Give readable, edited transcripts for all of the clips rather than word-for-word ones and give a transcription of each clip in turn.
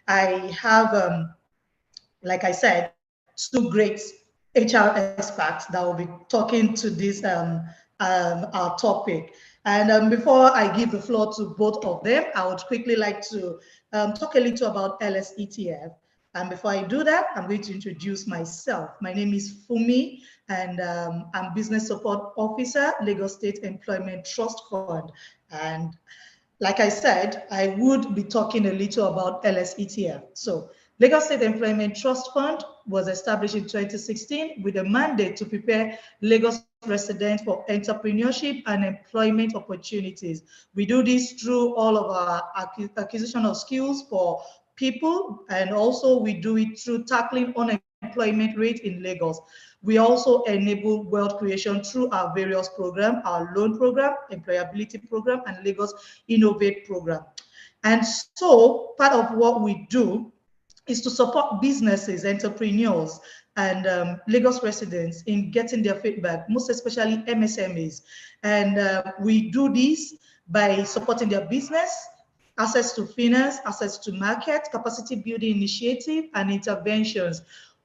I have, like I said, two great HR experts that will be talking to this our topic. And before I give the floor to both of them, I would quickly like to talk a little about LSETF. And before I do that, I'm going to introduce myself. My name is Fumi, and I'm Business Support Officer, Lagos State Employment Trust Fund. And like I said, I would be talking a little about LSETF. So Lagos State Employment Trust Fund was established in 2016 with a mandate to prepare Lagos residents for entrepreneurship and employment opportunities. We do this through all of our acquisition of skills for people, and also we do it through tackling unemployment rate in Lagos. We also enable wealth creation through our various programs, our loan program, employability program, and Lagos Innovate program. And so part of what we do is to support businesses, entrepreneurs, and Lagos residents in getting their feedback, most especially MSMEs. And we do this by supporting their business, access to finance, access to market, capacity building initiative, and interventions.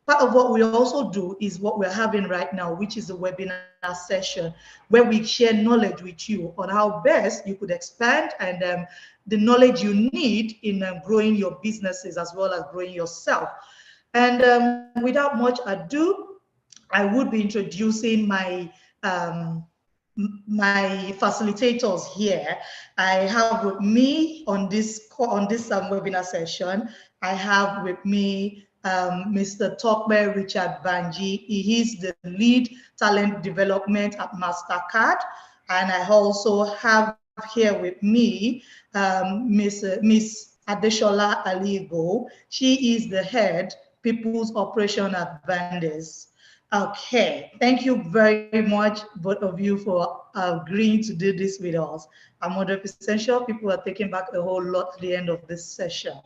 Part of what we also do is what we're having right now, which is a webinar session where we share knowledge with you on how best you could expand and the knowledge you need in growing your businesses as well as growing yourself. And without much ado, I would be introducing my facilitators here. I have with me on this webinar session, I have with me Mr. Tokbe Richard Banji. He is the lead talent development at MasterCard. And I also have here with me Miss Adeshola Aligo. She is the head People's Operation at Bandes. Okay, thank you very much, both of you, for agreeing to do this with us. I'm 100% sure people are taking back a whole lot at the end of this session.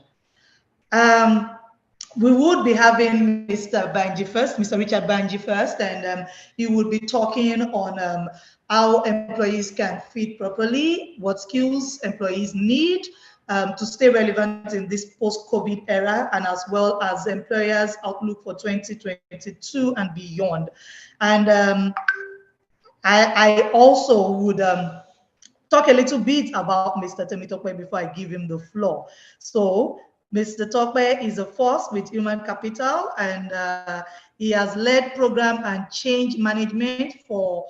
We would be having Mr. Banji first, Mr. Richard Banji first, and he would be talking on how employees can fit properly, what skills employees need to stay relevant in this post-COVID era, and as well as employers' outlook for 2022 and beyond. And I also would talk a little bit about Mr. Temitope before I give him the floor. So Mr. Tokbe is a force with human capital, and he has led program and change management for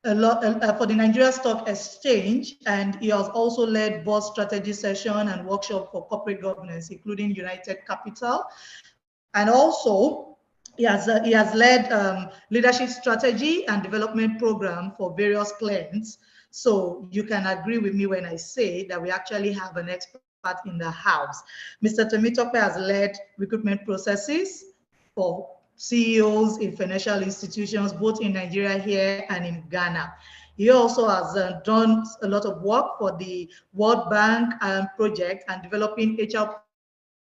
for the Nigeria Stock Exchange, and he has also led board strategy session and workshop for corporate governance, including United Capital. And also, he has led leadership strategy and development program for various clients. So you can agree with me when I say that we actually have an expert in the house. Mr. Temitope has led recruitment processes for CEOs in financial institutions, both in Nigeria here and in Ghana. He also has done a lot of work for the World Bank project and developing HR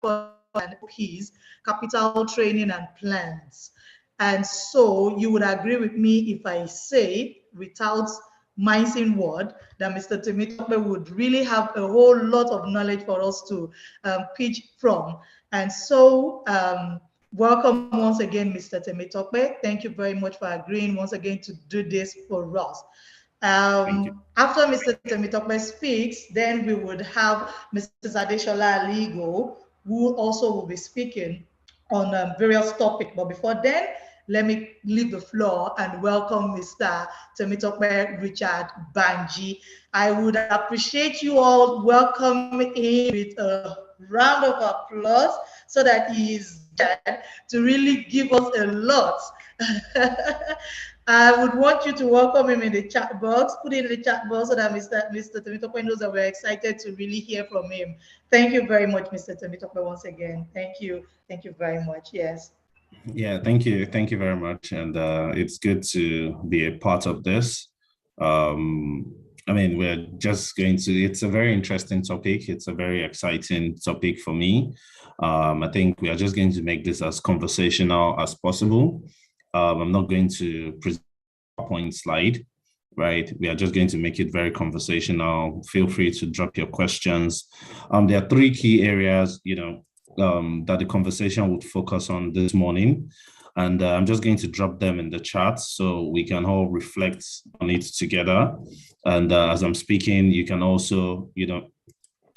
and OPs, capital training and plans. And so you would agree with me if I say, without mincing word, that Mr. Temitope would really have a whole lot of knowledge for us to pitch from. And so welcome once again, Mr. Temitope. Thank you very much for agreeing once again to do this for us. After Mr. Temitope speaks, then we would have Mrs. Adeshola Aligo, who also will be speaking on various topics. But before then, let me leave the floor and welcome Mr. Temitope Richard Banji. I would appreciate you all welcoming him with a round of applause so that he is there to really give us a lot. I would want you to welcome him in the chat box, put it in the chat box so that Mr. Temitope knows that we're excited to really hear from him. Thank you very much, Mr. Temitope, once again. Thank you. Thank you very much. Yes. Yeah, thank you. Thank you very much. And it's good to be a part of this. I mean, we're just going to, it's a very interesting topic. It's a very exciting topic for me. I think we are just going to make this as conversational as possible. I'm not going to present a PowerPoint slide. right? We are just going to make it very conversational. Feel free to drop your questions. There are three key areas, that the conversation would focus on this morning. And I'm just going to drop them in the chat so we can all reflect on it together. And as I'm speaking, you can also,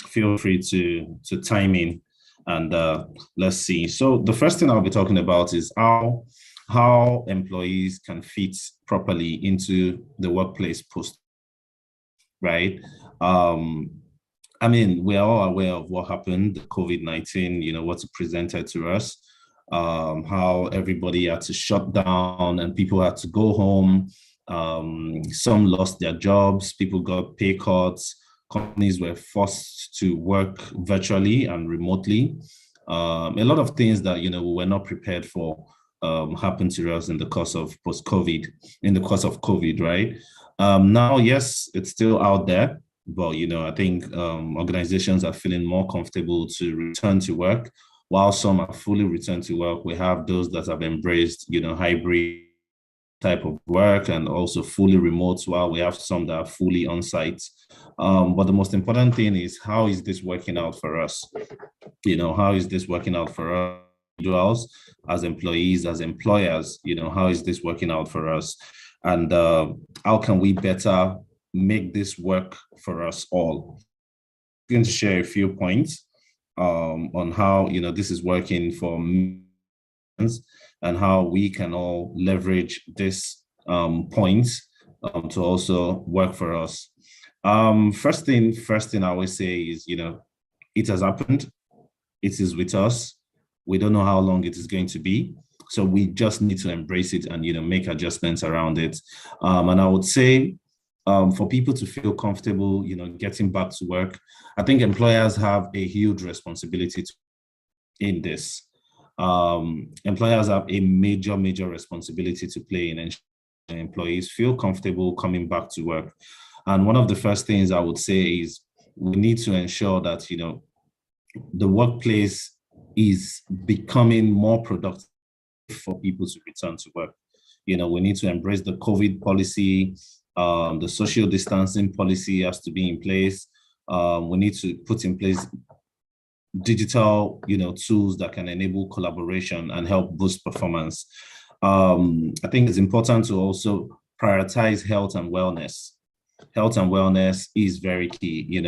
feel free to time in, and let's see. So the first thing I'll be talking about is how employees can fit properly into the workplace post, right? I mean, we're all aware of what happened, COVID-19, what's presented to us, how everybody had to shut down and people had to go home. Some lost their jobs, people got pay cuts, companies were forced to work virtually and remotely. A lot of things that, we were not prepared for happened to us in the course of COVID, right? Now, yes, it's still out there, but I think organizations are feeling more comfortable to return to work. While some are fully returned to work, we have those that have embraced, hybrid type of work and also fully remote, while we have some that are fully on site. But the most important thing is, how is this working out for us? How is this working out for us individuals, as employees, as employers? How is this working out for us? And how can we better make this work for us all? I'm going to share a few points on how this is working for me, and how we can all leverage this points to also work for us. First thing I always say is, it has happened. It is with us. We don't know how long it is going to be. So we just need to embrace it and, make adjustments around it. And I would say, for people to feel comfortable, getting back to work, I think employers have a huge responsibility in this. Employers have a major responsibility to play in ensuring employees feel comfortable coming back to work. And one of the first things I would say is, we need to ensure that, the workplace is becoming more productive for people to return to work. We need to embrace the COVID policy. The social distancing policy has to be in place. We need to put in place digital, tools that can enable collaboration and help boost performance. I think it's important to also prioritize health and wellness. Health and wellness is very key,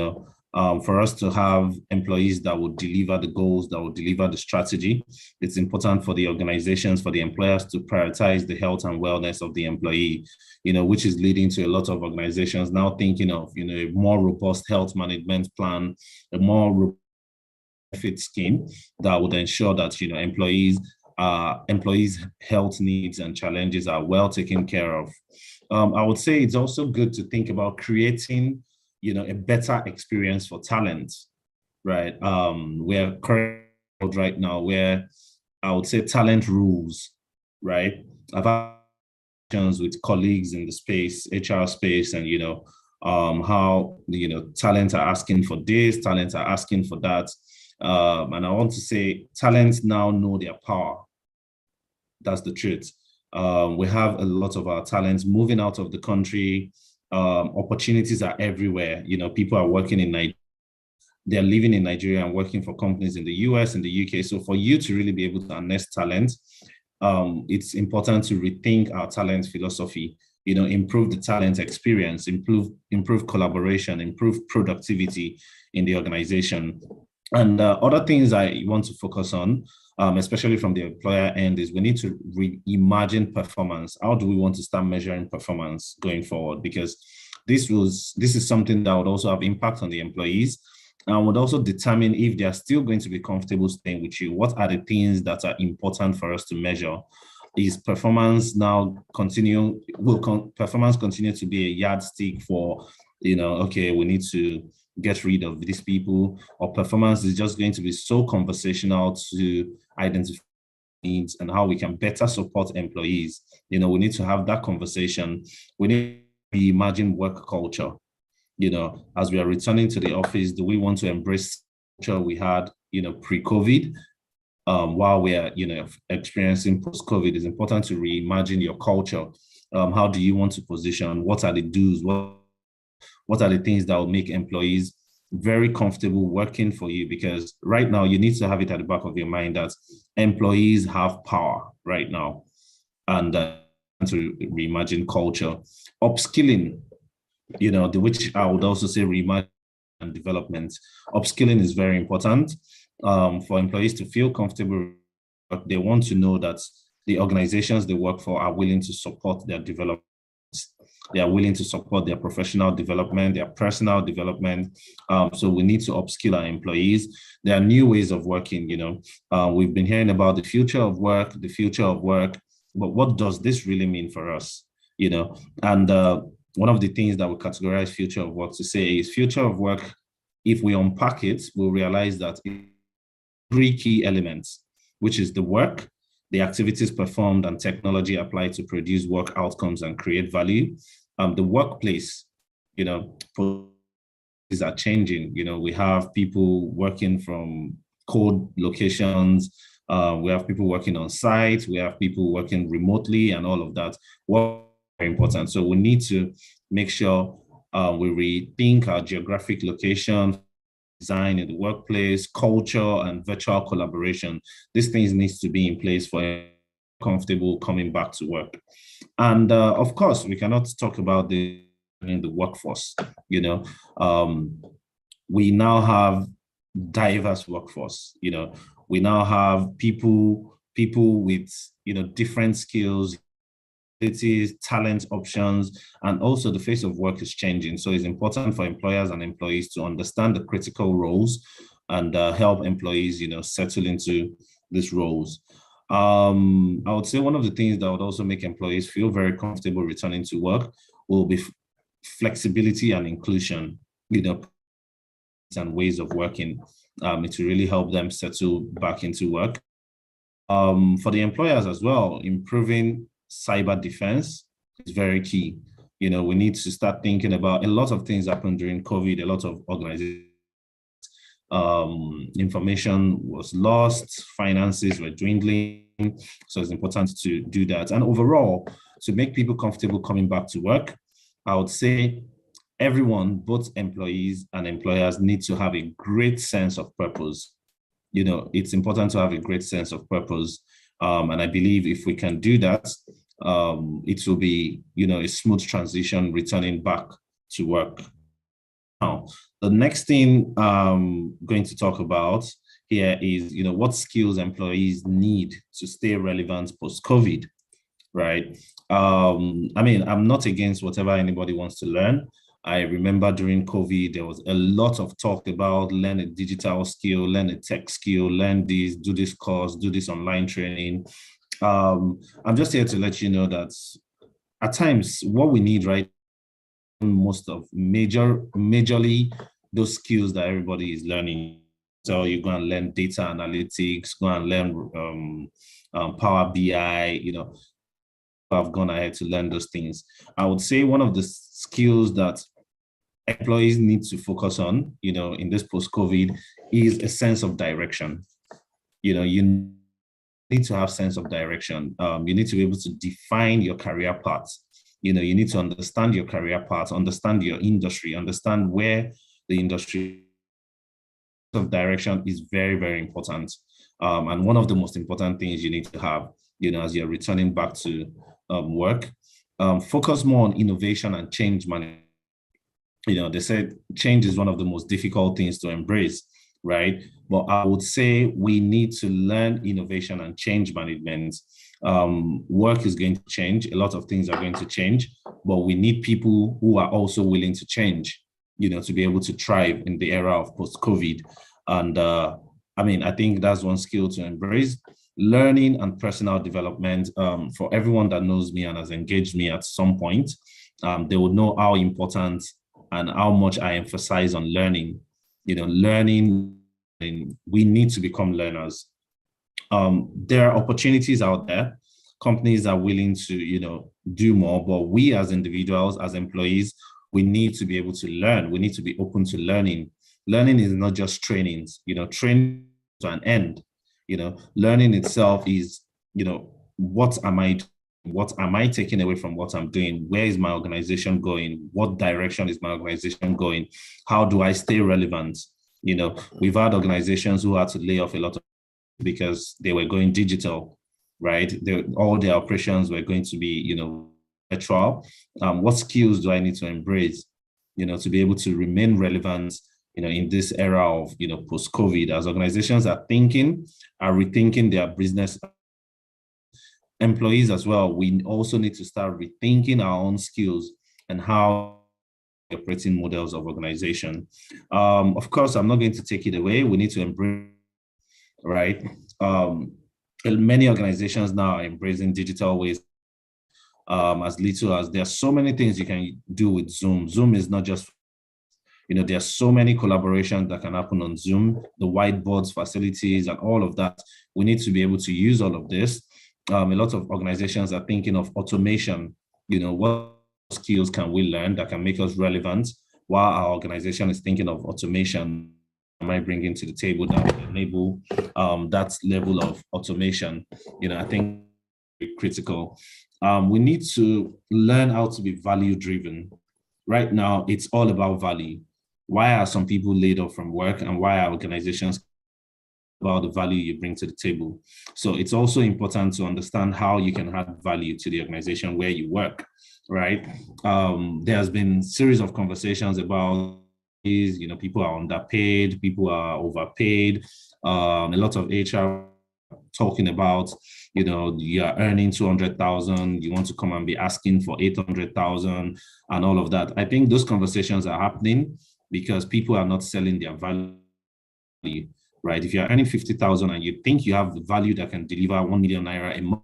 for us to have employees that will deliver the goals, that will deliver the strategy. It's important for the organizations, for the employers, to prioritize the health and wellness of the employee, which is leading to a lot of organizations now thinking of, a more robust health management plan, a more benefit scheme that would ensure that, employees' health needs and challenges are well taken care of. I would say it's also good to think about creating, a better experience for talent, right? We're currently right now where I would say talent rules, right? I've had conversations with colleagues in the space, HR space, and how talent are asking for this, talent are asking for that, and I want to say talents now know their power. That's the truth. We have a lot of our talents moving out of the country. Opportunities are everywhere. People are working in Nigeria. They're living in Nigeria and working for companies in the US and the UK. So for you to really be able to harness talent, it's important to rethink our talent philosophy, improve the talent experience, improve collaboration, improve productivity in the organization. And other things I want to focus on, especially from the employer end, is we need to reimagine performance. How do we want to start measuring performance going forward? Because this is something that would also have impact on the employees, and would also determine if they are still going to be comfortable staying with you. What are the things that are important for us to measure? Is performance now performance continue to be a yardstick for, okay, we need to get rid of these people, or performance is just going to be so conversational to identify needs and how we can better support employees? We need to have that conversation. We need to reimagine work culture. As we are returning to the office, do we want to embrace culture we had, pre-COVID? While we are, experiencing post-COVID, it's important to reimagine your culture How do you want to position? What are the do's? What are the things that will make employees very comfortable working for you? Because right now you need to have it at the back of your mind that employees have power right now, and to reimagine culture, upskilling, which I would also say reimagine and development. Upskilling is very important for employees to feel comfortable. They want to know that the organizations they work for are willing to support their development. They are willing to support their professional development, their personal development. So we need to upskill our employees. There are new ways of working. We've been hearing about the future of work, but what does this really mean for us? And one of the things that we categorize future of work to say is future of work. If we unpack it, we'll realize that three key elements, which is the work, the activities performed, and technology applied to produce work outcomes and create value. The workplace, policies are changing. We have people working from cold locations. We have people working on site. We have people working remotely, and all of that. Work is very important. So we need to make sure we rethink our geographic location, design in the workplace, culture, and virtual collaboration. These things needs to be in place for comfortable coming back to work. And of course, we cannot talk about the workforce. We now have diverse workforce. We now have people with different skills, talent options, and also the face of work is changing. So it's important for employers and employees to understand the critical roles and help employees, settle into these roles. I would say one of the things that would also make employees feel very comfortable returning to work will be flexibility and inclusion, and ways of working. It will really help them settle back into work. For the employers as well, improving cyber defense is very key. We need to start thinking about a lot of things happened during COVID. A lot of organizations, information was lost, finances were dwindling. So it's important to do that. And overall, to make people comfortable coming back to work, I would say everyone, both employees and employers, need to have a great sense of purpose. It's important to have a great sense of purpose. And I believe if we can do that, it will be, a smooth transition returning back to work. Now, the next thing I'm going to talk about here is, what skills employees need to stay relevant post-COVID, right? I'm not against whatever anybody wants to learn. I remember during COVID, there was a lot of talk about learn a digital skill, learn a tech skill, learn this, do this course, do this online training. I'm just here to let you know that at times what we need, right, most of majorly those skills that everybody is learning. So you go and learn data analytics, go and learn Power BI, I've gone ahead to learn those things. I would say one of the skills that employees need to focus on, in this post-COVID is a sense of direction. You need to have sense of direction. You need to be able to define your career path. You need to understand your career path, understand your industry, understand where the industry of direction is very, very important. And one of the most important things you need to have, as you're returning back to work, focus more on innovation and change management. They said change is one of the most difficult things to embrace, right? But I would say we need to learn innovation and change management. Work is going to change. A lot of things are going to change, but we need people who are also willing to change, to be able to thrive in the era of post-COVID. And I think that's one skill to embrace. Learning and personal development. For everyone that knows me and has engaged me at some point, they would know how important and how much I emphasize on learning. Learning, we need to become learners. There are opportunities out there. Companies are willing to, do more, but we as individuals, as employees, we need to be able to learn. We need to be open to learning. Learning is not just trainings, training to an end. Learning itself is, what am I doing? What am I taking away from what I'm doing? Where is my organization going? What direction is my organization going? How do I stay relevant? We've had organizations who had to lay off a lot of because they were going digital, right? All their operations were going to be, virtual. What skills do I need to embrace, to be able to remain relevant, in this era of, post-COVID, as organizations are rethinking their business. Employees as well, we also need to start rethinking our own skills and how operating models of organization. Of course, I'm not going to take it away. We need to embrace, right? Many organizations now are embracing digital ways. As little as there are so many things you can do with Zoom. Zoom is not just, there are so many collaborations that can happen on Zoom, the whiteboards, facilities, and all of that. We need to be able to use all of this. A lot of organizations are thinking of automation. What skills can we learn that can make us relevant, while our organization is thinking of automation am I bringing to the table that will enable that level of automation. I think critical. We need to learn how to be value driven. Right now, it's all about value. Why are some people laid off from work, and why are organizations about the value you bring to the table? So it's also important to understand how you can add value to the organization where you work, right? There has been a series of conversations about people are underpaid, people are overpaid. A lot of HR talking about, you are earning 200,000, you want to come and be asking for 800,000 and all of that. I think those conversations are happening because people are not selling their value, right? If you're earning 50,000 and you think you have the value that can deliver 1 million naira a month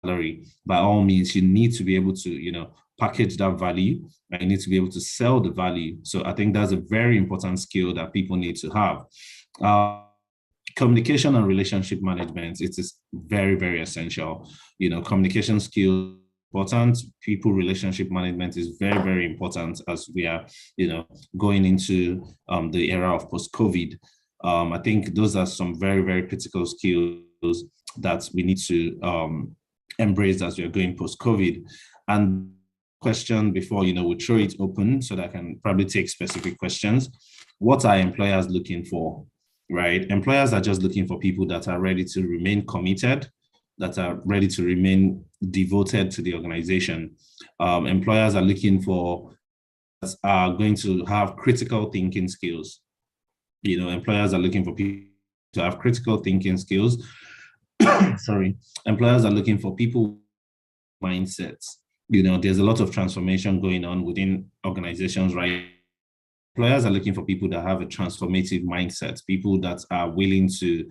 salary, by all means, you need to be able to, package that value, and you need to be able to sell the value. So I think that's a very important skill that people need to have. Communication and relationship management, it is very, very essential. Communication skills important. People relationship management is very, very important as we are, going into the era of post-COVID. I think those are some very, very critical skills that we need to embrace as we are going post-COVID. And question before, we throw it open so that I can probably take specific questions. What are employers looking for? Right? Employers are just looking for people that are ready to remain committed, that are ready to remain devoted to the organization. Employers are looking for that are going to have critical thinking skills. Employers are looking for people to have critical thinking skills. Sorry. Employers are looking for people mindsets. There's a lot of transformation going on within organizations, right? Employers are looking for people that have a transformative mindset, people that are willing to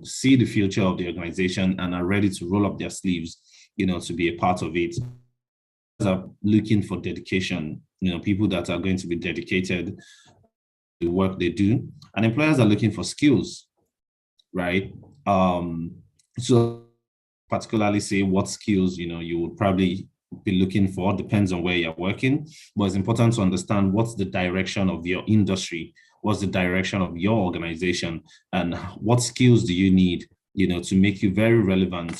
see the future of the organization and are ready to roll up their sleeves, to be a part of it. Employers are looking for dedication, people that are going to be dedicated to the work they do. And employers are looking for skills, right? So particularly say what skills, you would probably be looking for, depends on where you're working, but it's important to understand what's the direction of your industry, what's the direction of your organization, and what skills do you need, to make you very relevant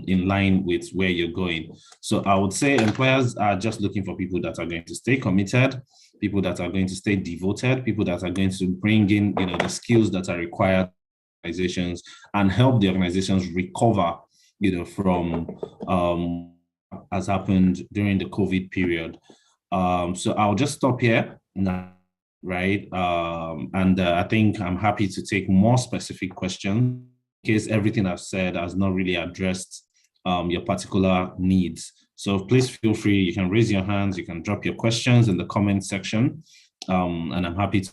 in line with where you're going. So I would say employers are just looking for people that are going to stay committed, people that are going to stay devoted, people that are going to bring in, the skills that are required organizations and help the organizations recover, from has happened during the COVID period. So I'll just stop here now, right? And I think I'm happy to take more specific questions in case everything I've said has not really addressed your particular needs. So please feel free, you can raise your hands, you can drop your questions in the comment section, and I'm happy to.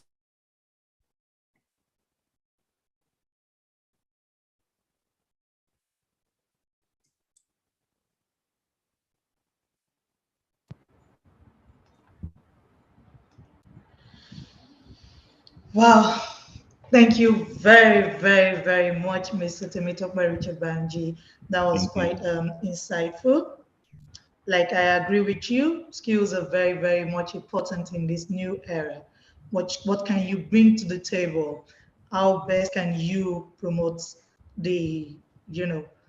Wow. Thank you very, very, very much, Mr. Temitope Richard Banji. That was quite insightful. Like, I agree with you. Skills are very, very much important in this new era. What can you bring to the table? How best can you promote the,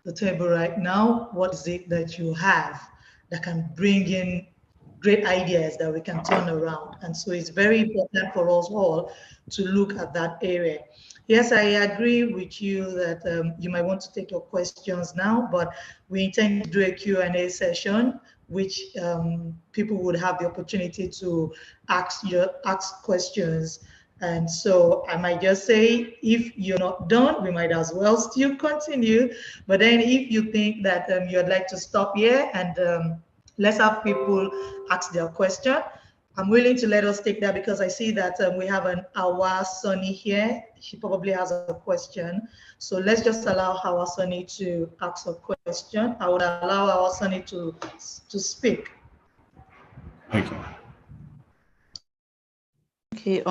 the table right now, what is it that you have that can bring in great ideas that we can turn around? And so it's very important for us all to look at that area. Yes, I agree with you that you might want to take your questions now, but we intend to do a Q&A session, which people would have the opportunity to ask questions. And so I might just say, if you're not done, we might as well still continue. But then if you think that you'd like to stop here and let's have people ask their question, I'm willing to let us take that, because I see that we have an Awa Sunny here. She probably has a question. So let's just allow Awa Sunny to ask a question. I would allow Awa Sunny to speak. Okay. Okay.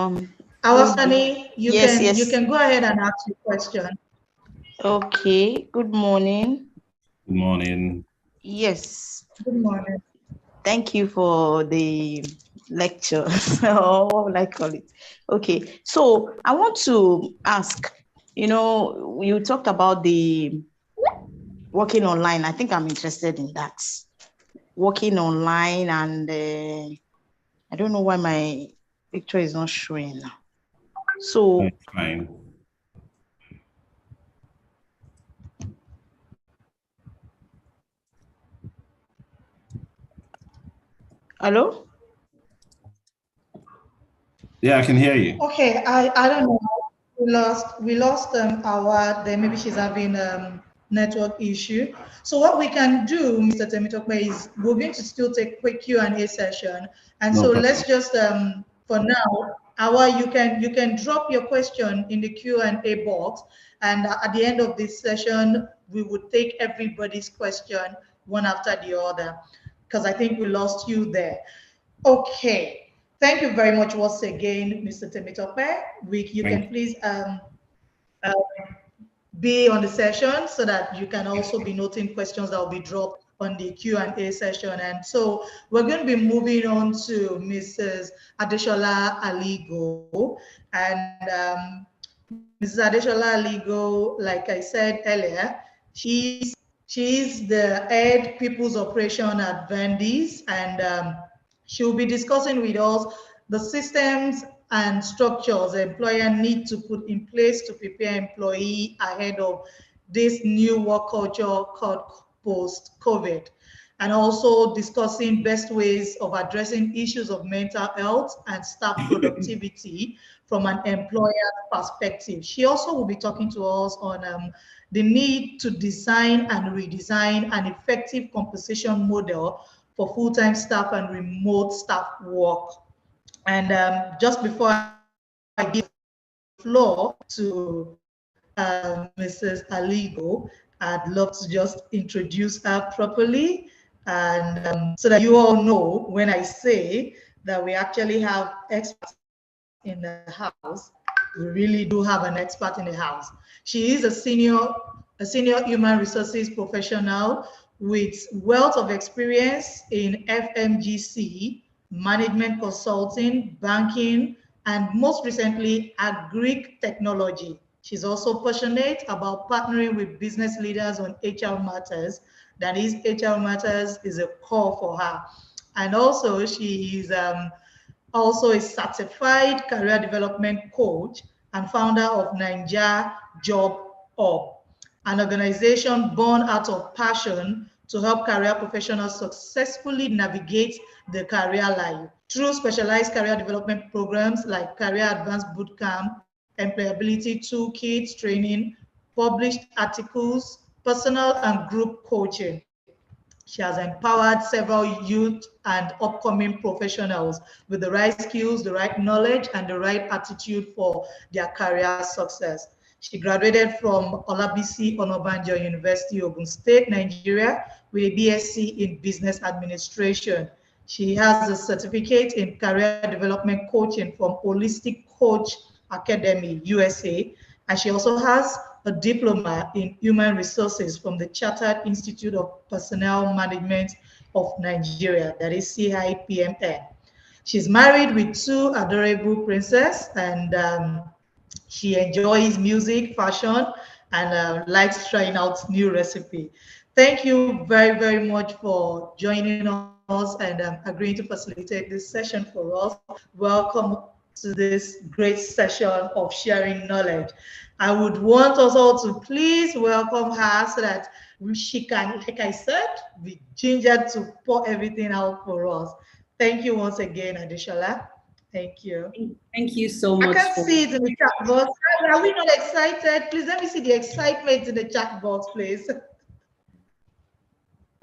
Awa Sunny, you yes. can go ahead and ask your question. Okay. Good morning. Good morning. Yes. Good morning. Thank you for the lecture. Or what would I call it? Okay. So I want to ask, you talked about the working online. I think I'm interested in that. Working online, and I don't know why my picture is not showing now. So That's fine. hello? Yeah, I can hear you. Okay, I don't know. We lost our, then maybe she's having network issue. So what we can do, Mr. Temitope, is we're going to still take quick Q&A session. And No so problem. let's just for now, you can drop your question in the Q&A box, and at the end of this session, we would take everybody's question one after the other, because I think we lost you there. Okay. Thank you very much once again, Mr. Temitope. You can please be on the session so that you can also be noting questions that will be dropped on the Q&A session. And so we're going to be moving on to Mrs. Adeshola Aligo. And Mrs. Adeshola Aligo, like I said earlier, she's the head people's operation at Vendy's, and she'll be discussing with us the systems and structures the employer need to put in place to prepare employee ahead of this new work culture called post-COVID, and also discussing best ways of addressing issues of mental health and staff productivity from an employer perspective. She also will be talking to us on the need to design and redesign an effective compensation model for full-time staff and remote staff work. And just before I give the floor to Mrs. Aligo, I'd love to just introduce her properly, and so that you all know when I say that we actually have experts in the house. We really do have an expert in the house. She is a senior human resources professional with wealth of experience in FMGC, management consulting, banking, and most recently, agri technology. She's also passionate about partnering with business leaders on HR matters. That is, HR matters is a core for her. And also, she is also a certified career development coach and founder of Ninja Job Hub, an organization born out of passion to help career professionals successfully navigate the career life through specialized career development programs like Career Advanced Bootcamp, Employability Toolkit training, published articles, personal and group coaching. She has empowered several youth and upcoming professionals with the right skills, the right knowledge, and the right attitude for their career success. She graduated from Olabisi Onabanjo University, Ogun State, Nigeria, with a BSc in Business Administration. She has a certificate in career development coaching from Holistic Coach Academy, USA, and she also has a diploma in human resources from the Chartered Institute of Personnel Management of Nigeria, that is CIPMN. She's married with two adorable princesses, and she enjoys music, fashion, and likes trying out new recipe. Thank you very, very much for joining us and agreeing to facilitate this session for us. Welcome to this great session of sharing knowledge. I would want us all to please welcome her so that she can, like I said, be gingered to pour everything out for us. Thank you once again, Adishola. Thank you. Thank you so I much. can't see it in the chat box. Are we not excited? Please let me see the excitement in the chat box, please.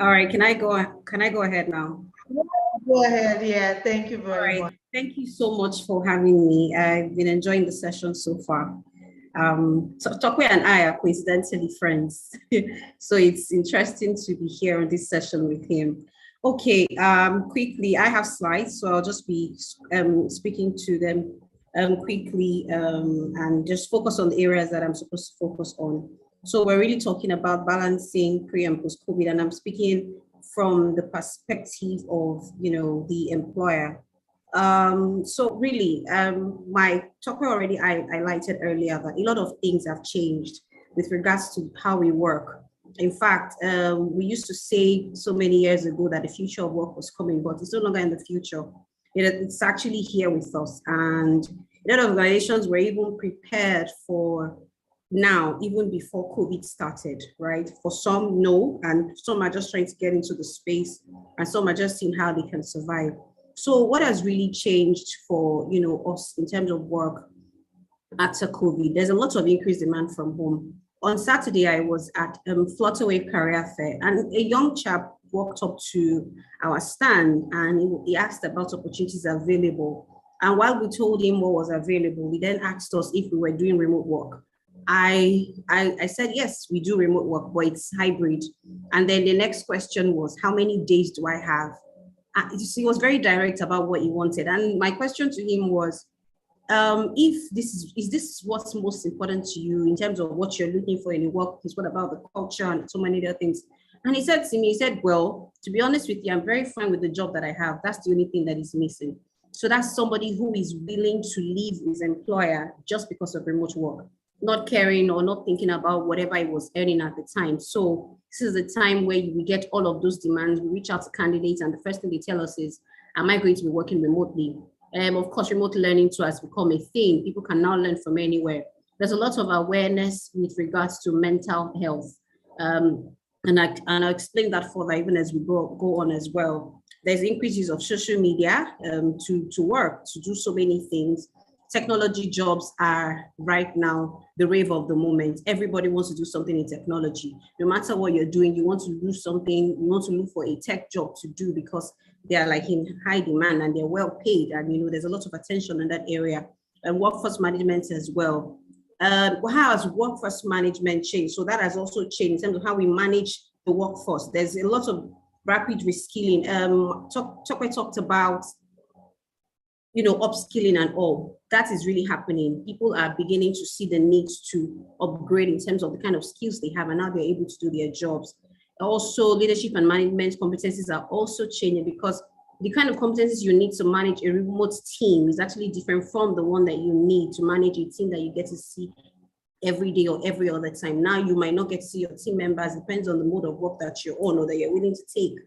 All right, can I go ahead now? Go ahead. Yeah, thank you very much. Thank you so much for having me. I've been enjoying the session so far. So Tokwe and I are coincidentally friends. So it's interesting to be here on this session with him. Okay, quickly, I have slides, so I'll just be speaking to them quickly and just focus on the areas that I'm supposed to focus on. So we're really talking about balancing pre and post-COVID, and I'm speaking from the perspective of, the employer. So really, my talker already I highlighted earlier that a lot of things have changed with regards to how we work. In fact, we used to say so many years ago that the future of work was coming, but it's no longer in the future. It's actually here with us. And a lot of organizations were even prepared for now, even before COVID started, right? For some, no, and some are just trying to get into the space, and some are just seeing how they can survive. So what has really changed for us in terms of work after COVID? There's a lot of increased demand from home. On Saturday, I was at Flutterwave Career Fair, and a young chap walked up to our stand and he asked about opportunities available. And while we told him what was available, he then asked us if we were doing remote work. I said, yes, we do remote work, but it's hybrid. And then the next question was, how many days do I have? He was very direct about what he wanted. And my question to him was, if is this what's most important to you in terms of what you're looking for in a workplace? What about the culture and so many other things? And he said to me, well, to be honest with you, I'm very fine with the job that I have. That's the only thing that is missing. So that's somebody who is willing to leave his employer just because of remote work, not caring or not thinking about whatever he was earning at the time. So this is the time where we get all of those demands. We reach out to candidates, and the first thing they tell us is, am I going to be working remotely? Of course, remote learning too has become a thing. People can now learn from anywhere. There's a lot of awareness with regards to mental health. And I'll explain that further even as we go on as well. There's increases of social media to work, to do so many things. Technology jobs are right now the rave of the moment. Everybody wants to do something in technology. No matter what you're doing, you want to do something, you want to look for a tech job to do because they are like in high demand and they're well paid. And there's a lot of attention in that area. And workforce management as well. How has workforce management changed? So that has also changed in terms of how we manage the workforce. There's a lot of rapid reskilling. Tokwe talked about upskilling and all. That is really happening. People are beginning to see the need to upgrade in terms of the kind of skills they have and how they're able to do their jobs. Also, leadership and management competencies are also changing because the kind of competencies you need to manage a remote team is actually different from the one that you need to manage a team that you get to see every day or every other time. Now you might not get to see your team members, depends on the mode of work that you're on or that you're willing to take.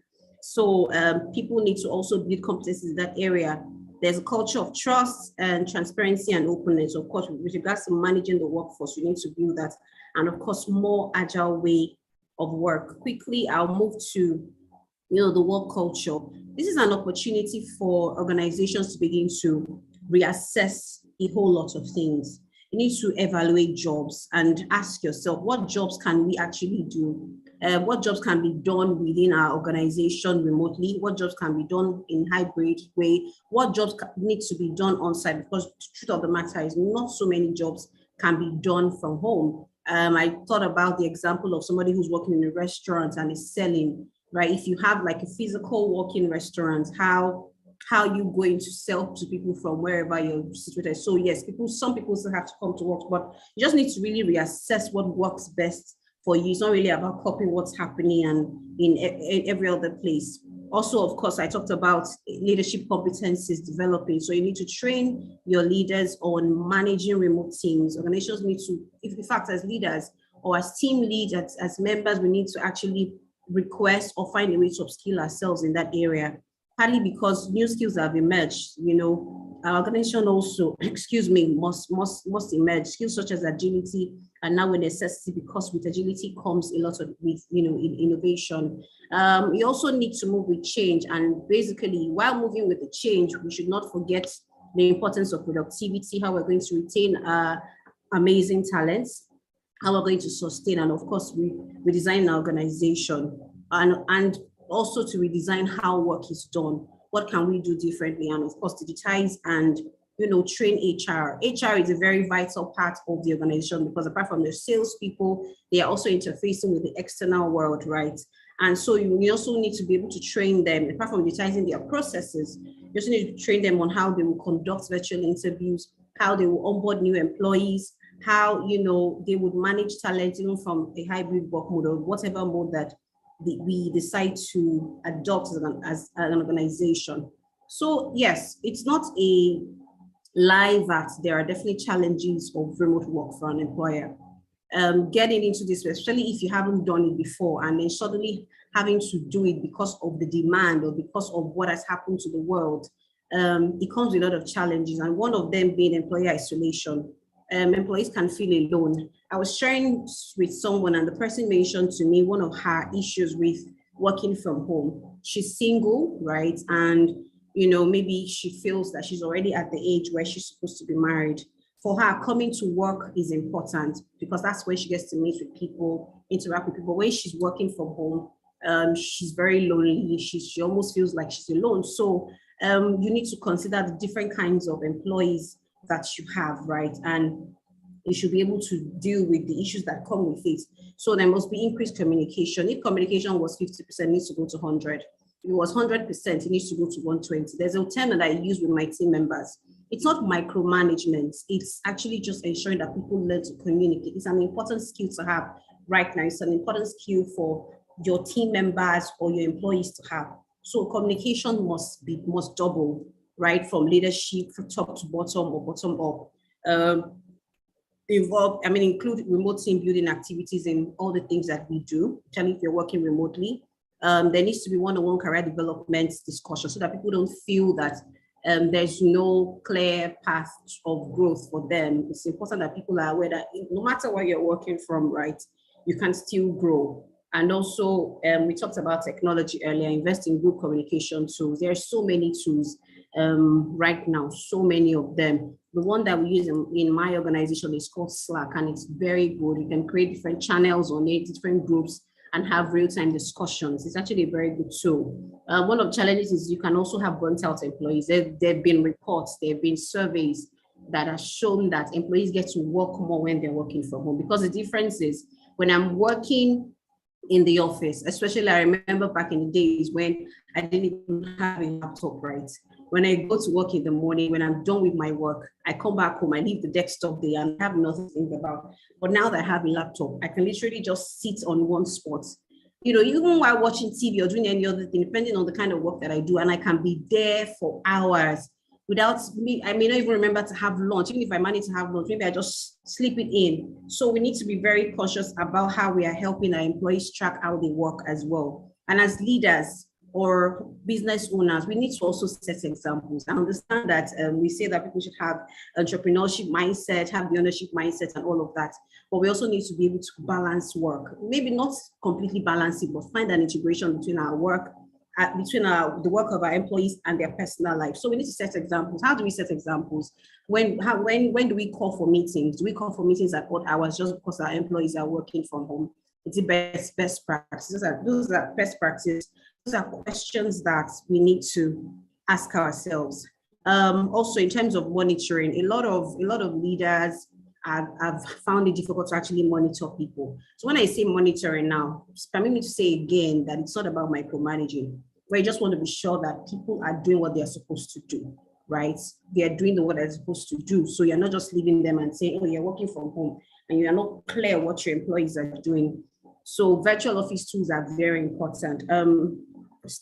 So people need to also build competencies in that area. There's a culture of trust and transparency and openness. Of course, with regards to managing the workforce, you need to build that. And of course, more agile way of work. Quickly, I'll move to the work culture. This is an opportunity for organizations to begin to reassess a whole lot of things. You need to evaluate jobs and ask yourself, what jobs can we actually do? What jobs can be done within our organization remotely? What jobs can be done in hybrid way? What jobs need to be done on site? Because the truth of the matter is not so many jobs can be done from home. I thought about the example of somebody who's working in a restaurant and is selling, right? If you have like a physical walk-in restaurant, how you going to sell to people from wherever you're situated? So yes, some people still have to come to work, but you just need to really reassess what works best for you. It's not really about copying what's happening and in every other place. Also, of course, I talked about leadership competencies developing. So you need to train your leaders on managing remote teams. Organizations need to, in fact, as leaders, or as team leads, as members, we need to actually request or find a way to upskill ourselves in that area, partly because new skills have emerged. Our organization also, must emerge. Skills such as agility are now a necessity, because with agility comes a lot of innovation. We also need to move with change, and basically, while moving with the change, we should not forget the importance of productivity, how we're going to retain amazing talents, how we're going to sustain, and of course, redesign our organization, and also to redesign how work is done. What can we do differently? And of course, digitize and train HR. HR is a very vital part of the organization, because apart from the salespeople, they are also interfacing with the external world, right? And so you also need to be able to train them. Apart from digitizing their processes, you also need to train them on how they will conduct virtual interviews, how they will onboard new employees, how they would manage talent even from a hybrid work mode or whatever mode that we decide to adopt as an organization. So yes, it's not a lie that there are definitely challenges of remote work for an employer. Getting into this, especially if you haven't done it before, and then suddenly having to do it because of the demand or because of what has happened to the world, it comes with a lot of challenges, and one of them being employer isolation. Employees can feel alone. I was sharing with someone, and the person mentioned to me one of her issues with working from home. She's single, right? And maybe she feels that she's already at the age where she's supposed to be married. For her, coming to work is important, because that's where she gets to meet with people, interact with people. When she's working from home, she's very lonely. She almost feels like she's alone. So you need to consider the different kinds of employees that you have, right? And you should be able to deal with the issues that come with it. So there must be increased communication. If communication was 50%, it needs to go to 100. If it was 100%, it needs to go to 120. There's a term that I use with my team members. It's not micromanagement. It's actually just ensuring that people learn to communicate. It's an important skill to have right now. It's an important skill for your team members or your employees to have. So communication must double, right? From leadership, from top to bottom or bottom up. Include remote team building activities in all the things that we do, especially if you're working remotely. There needs to be one-on-one career development discussion, so that people don't feel that there's no clear path of growth for them. It's important that people are aware that no matter where you're working from, right, you can still grow. And also, we talked about technology earlier, invest in group communication tools. There are so many tools right now, so many of them. The one that we use in my organization is called Slack, and it's very good. You can create different channels on it, different groups, and have real-time discussions. It's actually a very good tool. One of the challenges is you can also have burnt out employees. There have been reports, there have been surveys that have shown that employees get to work more when they're working from home, because the difference is when I'm working in the office, especially I remember back in the days when I didn't even have a laptop, right? When I go to work in the morning, when I'm done with my work, I come back home, I leave the desktop there and have nothing to think about. But now that I have a laptop, I can literally just sit on one spot. Even while watching TV or doing any other thing, depending on the kind of work that I do, and I can be there for hours without me. I may not even remember to have lunch. Even if I manage to have lunch, maybe I just sleep it in. So we need to be very cautious about how we are helping our employees track how they work as well. And as leaders or business owners, we need to also set examples. I understand that we say that people should have entrepreneurship mindset, have the ownership mindset and all of that. But we also need to be able to balance work. Maybe not completely balance it, but find an integration between our work, the work of our employees and their personal life. So we need to set examples. How do we set examples? When do we call for meetings? Do we call for meetings at odd hours just because our employees are working from home? It's the best practices. Those are best practices. Those are questions that we need to ask ourselves. Also, in terms of monitoring, a lot of leaders have found it difficult to actually monitor people. So when I say monitoring now, permit me to say again that it's not about micromanaging, where you just want to be sure that people are doing what they're supposed to do, right? They are doing what they're supposed to do. So you're not just leaving them and saying, oh, you're working from home, and you're not clear what your employees are doing. So virtual office tools are very important.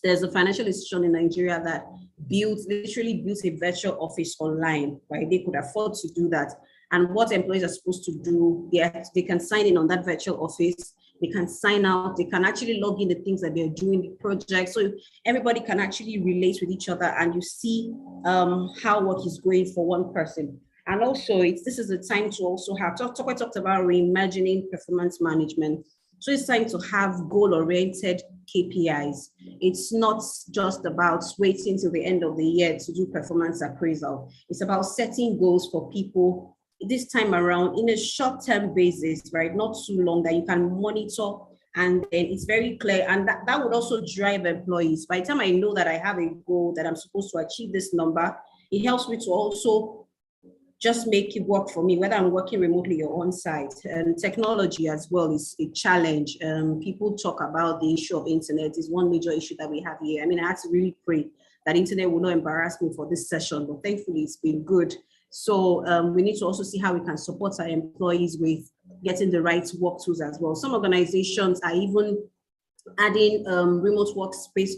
There's a financial institution in Nigeria that literally built a virtual office online, right? They could afford to do that. and what employees are supposed to do. They can sign in on that virtual office. They can sign out. They can actually log in the things that they're doing, the project. So everybody can actually relate with each other, and you see how work is going for one person. And also, this is a time to also have, we talked about reimagining performance management. So it's time to have goal-oriented KPIs. It's not just about waiting till the end of the year to do performance appraisal. It's about setting goals for people this time around in a short-term basis, right? Not too long, that you can monitor, and then it's very clear. And that would also drive employees. By the time I know that I have a goal that I'm supposed to achieve this number, it helps me to also just make it work for me, whether I'm working remotely or on site. And technology as well is a challenge. People talk about the issue of internet is one major issue that we have here. I mean, I had to really pray that internet will not embarrass me for this session, but thankfully it's been good. So we need to also see how we can support our employees with getting the right work tools as well. Some organizations are even adding remote workspace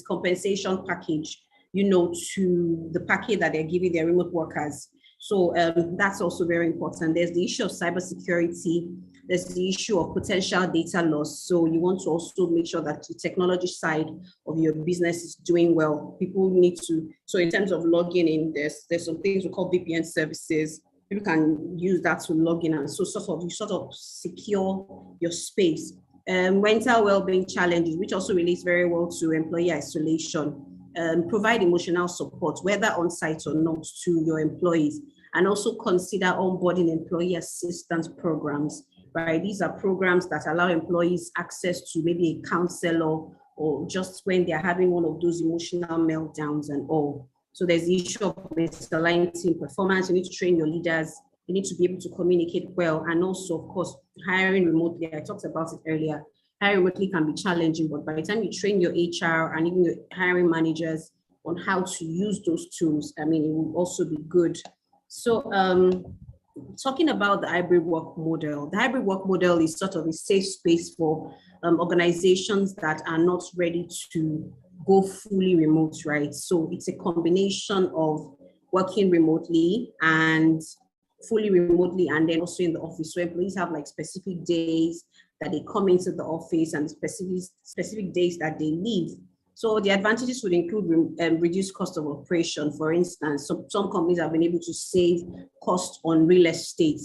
compensation package, to the package that they're giving their remote workers. So that's also very important. There's the issue of cybersecurity. There's the issue of potential data loss. So you want to also make sure that the technology side of your business is doing well. People need to, so in terms of logging in, there's some things we call VPN services. People can use that to log in, and so you sort of secure your space. Mental well-being challenges, which also relates very well to employee isolation. Provide emotional support, whether on site or not, to your employees, and also consider onboarding employee assistance programs, right? These are programs that allow employees access to maybe a counselor, or just when they're having one of those emotional meltdowns and all. So there's the issue of misaligned team performance. You need to train your leaders. You need to be able to communicate well, and also, of course, hiring remotely. I talked about it earlier. Hiring remotely can be challenging, but by the time you train your HR and even your hiring managers on how to use those tools, I mean, it will also be good. So talking about the hybrid work model, the hybrid work model is sort of a safe space for organizations that are not ready to go fully remote, right? So it's a combination of working remotely and fully remotely, and then also in the office. So employees have like specific days that they come into the office and specific days that they leave. So the advantages would include reduced cost of operation. For instance, some companies have been able to save costs on real estate,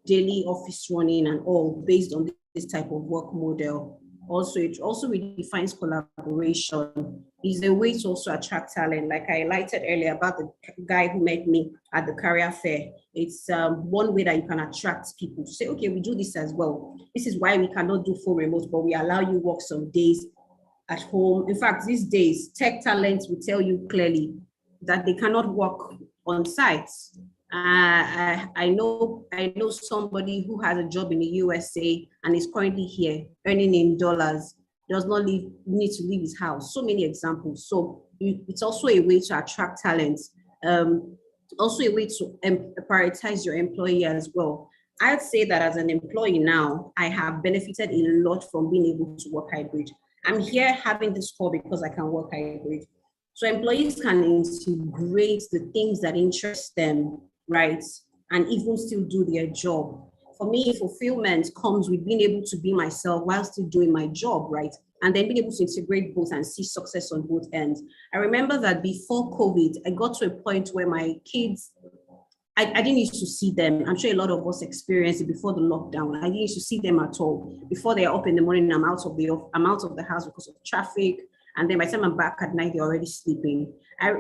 daily office running and all, based on this type of work model. Also, it also redefines collaboration. It's a way to also attract talent. Like I highlighted earlier about the guy who met me at the career fair. It's one way that you can attract people to say, okay, we do this as well. This is why we cannot do full remote, but we allow you work some days at home. In fact, these days, tech talents will tell you clearly that they cannot work on site. I know somebody who has a job in the USA and is currently here earning in dollars, does not need to leave his house. So many examples. So it's also a way to attract talents. Also a way to prioritize your employee as well. I'd say that as an employee now, I have benefited a lot from being able to work hybrid. I'm here having this call because I can work hybrid. So employees can integrate the things that interest them, right? And even still do their job. For me, fulfillment comes with being able to be myself while still doing my job, right? And then being able to integrate both and see success on both ends. I remember that before COVID, I got to a point where my kids, I didn't used to see them. I'm sure a lot of us experienced it before the lockdown. I didn't used to see them at all. Before they're up in the morning, I'm out of the house because of traffic. And then by the time I'm back at night, they're already sleeping.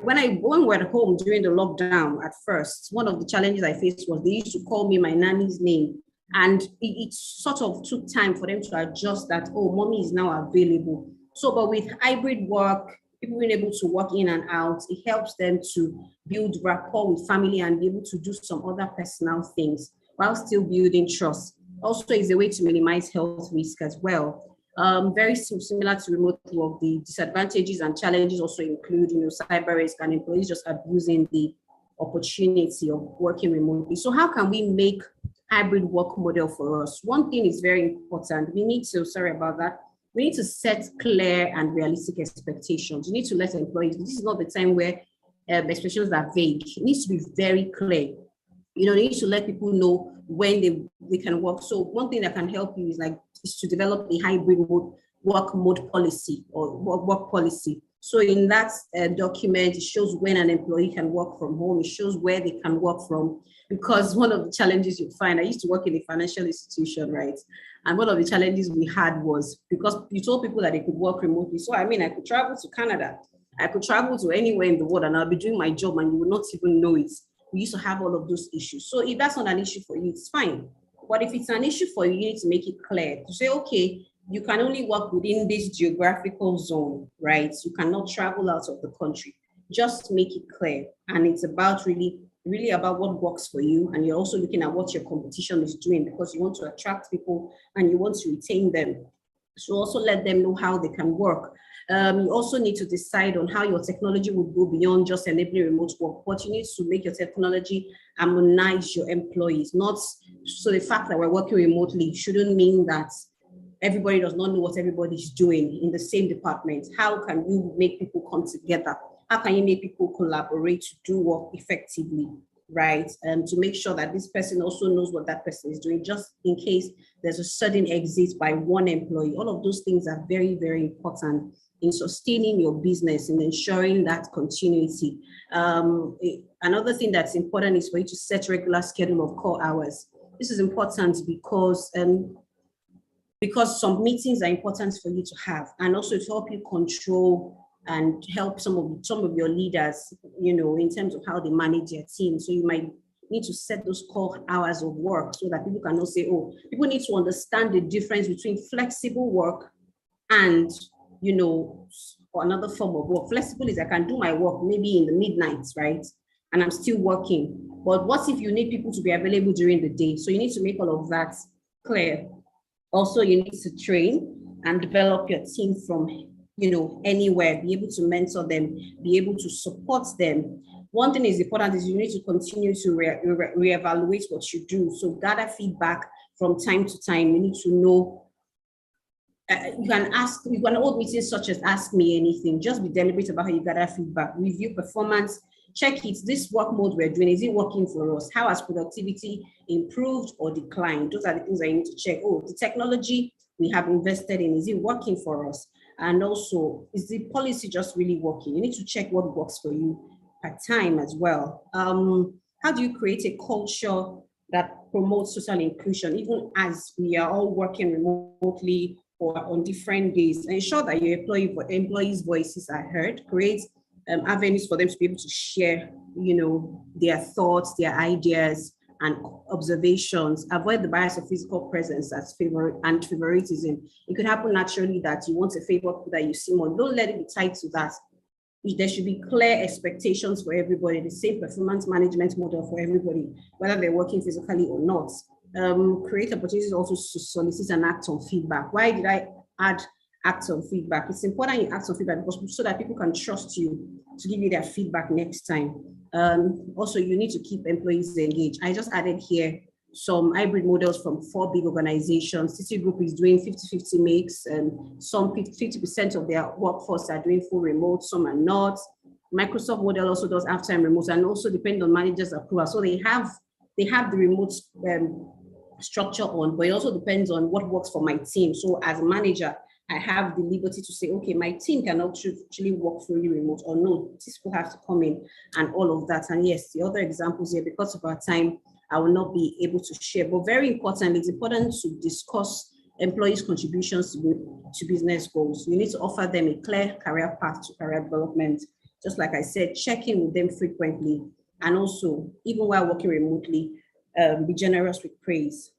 When we're at home during the lockdown at first, one of the challenges I faced was they used to call me my nanny's name. And it sort of took time for them to adjust that, oh, mommy is now available. So, but with hybrid work, people being able to work in and out, it helps them to build rapport with family and be able to do some other personal things while still building trust. Also, is a way to minimize health risk as well. Very similar to remote work, the disadvantages and challenges also include, cyber risk and employees just abusing the opportunity of working remotely. So how can we make hybrid work model for us? One thing is very important. We need to set clear and realistic expectations. You need to let employees, this is not the time where expectations are vague. It needs to be very clear. You know, they need to let people know when they can work. So one thing that can help you is to develop a hybrid work mode policy or work policy. So in that document, it shows when an employee can work from home. It shows where they can work from. Because one of the challenges you find, I used to work in a financial institution, right? And one of the challenges we had was because you told people that they could work remotely. So I mean, I could travel to Canada. I could travel to anywhere in the world and I'll be doing my job and you will not even know it. We used to have all of those issues. So if that's not an issue for you, it's fine. But if it's an issue for you, you need to make it clear to say, okay, you can only work within this geographical zone, right? You cannot travel out of the country. Just make it clear. And it's about really about what works for you. And you're also looking at what your competition is doing because you want to attract people and you want to retain them. So also let them know how they can work. You also need to decide on how your technology would go beyond just enabling remote work, but you need to make your technology harmonize your employees. Not so the fact that we're working remotely shouldn't mean that everybody does not know what everybody's doing in the same department. How can you make people come together? How can you make people collaborate to do work effectively, right? And to make sure that this person also knows what that person is doing, just in case there's a sudden exit by one employee. All of those things are very, very important in sustaining your business and ensuring that continuity. Another thing that's important is for you to set regular schedule of core hours. This is important because some meetings are important for you to have, and also to help you control and help some of your leaders, you know, in terms of how they manage their team. So you might need to set those core hours of work so that people can not say, oh, people need to understand the difference between flexible work and, you know, another form of work. Flexible is I can do my work maybe in the midnights, right? And I'm still working. But what if you need people to be available during the day? So you need to make all of that clear. Also, you need to train and develop your team from, you know, anywhere, be able to mentor them, be able to support them. One thing is important is you need to continue to reevaluate what you do. So gather feedback from time to time. You need to know, you can hold meetings such as Ask Me Anything. Just be deliberate about how you gather feedback, review performance, check it. This work mode we're doing, is it working for us? How has productivity improved or declined? Those are the things I need to check. Oh, the technology we have invested in, is it working for us? And also, is the policy just really working? You need to check what works for you at time as well. How do you create a culture that promotes social inclusion, even as we are all working remotely or on different days? Ensure that your employees' voices are heard. Create avenues for them to be able to share, you know, their thoughts, their ideas, and observations. Avoid the bias of physical presence as favoritism. It could happen naturally that you want to favor people that you see more. Don't let it be tied to that. There should be clear expectations for everybody, the same performance management model for everybody, whether they're working physically or not. Create opportunities also to solicit and act on feedback. Why did I add act on feedback? It's important you act on feedback because so that people can trust you to give you their feedback next time. Also, you need to keep employees engaged. I just added here some hybrid models from 4 big organizations. Citigroup is doing 50-50 mix, and some 50% of their workforce are doing full remote, some are not. Microsoft model also does half-time remote, and also depend on managers' approval. So they have the remote structure on, but it also depends on what works for my team. So as a manager, I have the liberty to say, okay, my team cannot actually work fully remote, or no, these people have to come in and all of that. And yes, the other examples here, because of our time, I will not be able to share. But very importantly, it's important to discuss employees' contributions to business goals. You need to offer them a clear career path to career development. Just like I said, check in with them frequently. And also, even while working remotely, be generous with praise.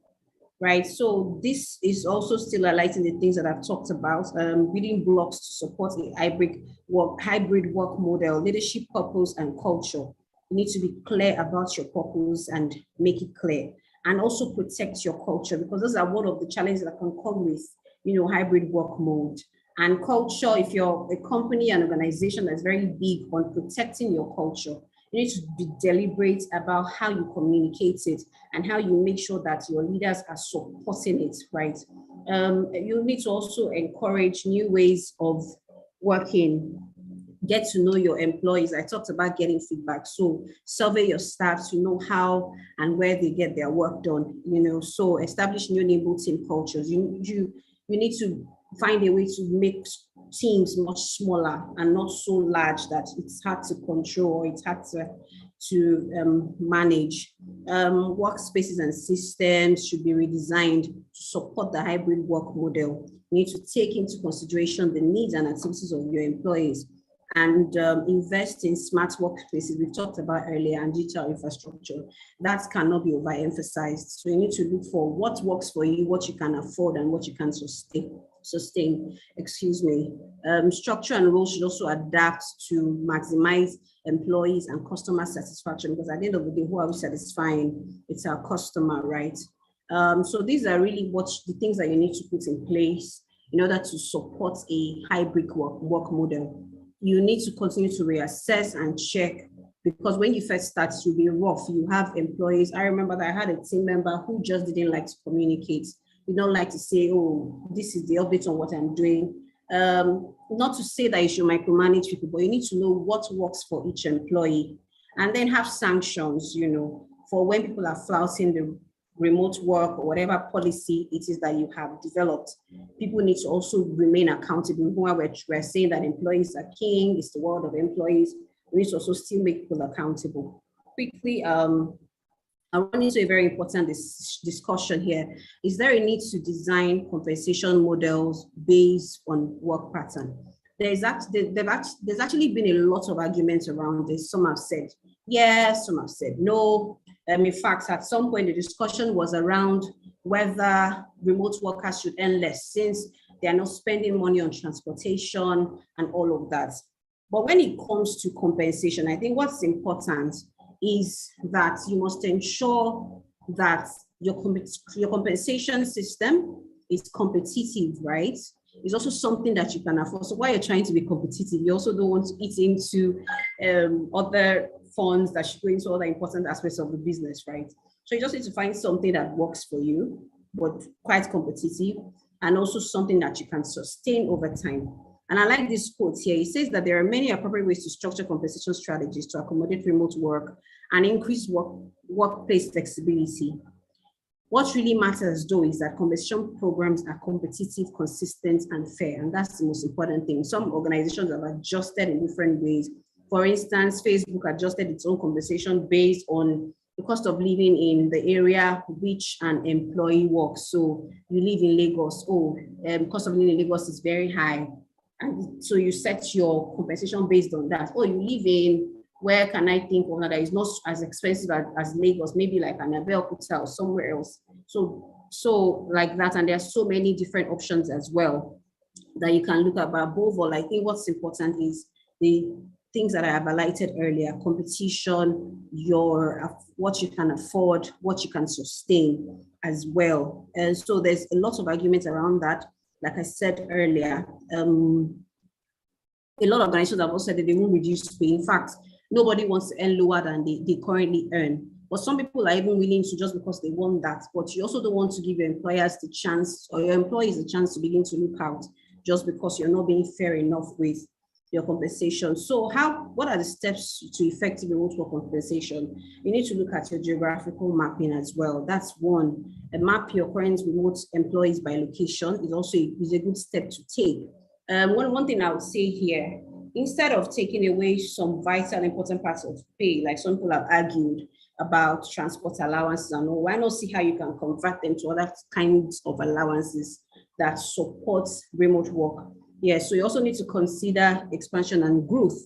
Right, so this is also still highlighting the things that I've talked about, building blocks to support a hybrid work model, leadership, purpose, and culture. You need to be clear about your purpose and make it clear, and also protect your culture, because those are one of the challenges that can come with, you know, hybrid work mode. And culture, if you're a company, an organization that's very big on protecting your culture, you need to be deliberate about how you communicate it and how you make sure that your leaders are supporting it, right? You need to also encourage new ways of working. get to know your employees. I talked about getting feedback. So survey your staff to know how and where they get their work done, so establish new enable team cultures. You need to find a way to make teams much smaller and not so large that it's hard to control or it's hard to manage. Workspaces and systems should be redesigned to support the hybrid work model. You need to take into consideration the needs and activities of your employees, and invest in smart workspaces we've talked about earlier, and digital infrastructure. That cannot be overemphasized. So you need to look for what works for you, what you can afford, and what you can sustain. Structure and roles should also adapt to maximize employees and customer satisfaction, because at the end of the day, who are we satisfying? It's our customer, right? So these are really the things that you need to put in place in order to support a hybrid work model. You need to continue to reassess and check, because when you first start, you'll be rough. You have employees. I remember that I had a team member who just didn't like to communicate. You don't like to say, oh, this is the update on what I'm doing. Not to say that you should micromanage people, but you need to know what works for each employee, and then have sanctions, for when people are flouting the remote work or whatever policy it is that you have developed. People need to also remain accountable. We're saying that employees are king, it's the world of employees. We need to also still make people accountable. Quickly, I'll run into a very important discussion here. Is there a need to design compensation models based on work pattern? There's actually been a lot of arguments around this. Some have said yes, some have said no. In fact, at some point, the discussion was around whether remote workers should earn less, since they are not spending money on transportation and all of that. But when it comes to compensation, I think what's important is that you must ensure that your compensation system is competitive, right? It's also something that you can afford. So while you're trying to be competitive, you also don't want to eat into other funds that should go into other important aspects of the business, right? So you just need to find something that works for you, but quite competitive, and also something that you can sustain over time. And I like this quote here. It says that there are many appropriate ways to structure compensation strategies to accommodate remote work and increase workplace flexibility. What really matters, though, is that compensation programs are competitive, consistent, and fair. And that's the most important thing. Some organizations have adjusted in different ways. For instance, Facebook adjusted its own compensation based on the cost of living in the area which an employee works. So you live in Lagos, cost of living in Lagos is very high. And so you set your compensation based on that. You live in, where can I think of that is not as expensive as Lagos, maybe like an Abeokuta or somewhere else. So like that, and there are so many different options as well that you can look at. But above all, I think what's important is the things that I have highlighted earlier: competition, what you can afford, what you can sustain as well. And so there's a lot of arguments around that. Like I said earlier, a lot of organizations have also said that they won't reduce pay. In fact, nobody wants to earn lower than they currently earn. But some people are even willing to, just because they want that. But you also don't want to give your employers the chance, or your employees the chance, to begin to look out just because you're not being fair enough with your compensation. So what are the steps to effective remote work compensation? You need to look at your geographical mapping as well. That's one. Map your current remote employees by location is a good step to take. One thing I would say here, instead of taking away some vital important parts of pay, like some people have argued about transport allowances and all, why not see how you can convert them to other kinds of allowances that support remote work? Yeah, so you also need to consider expansion and growth.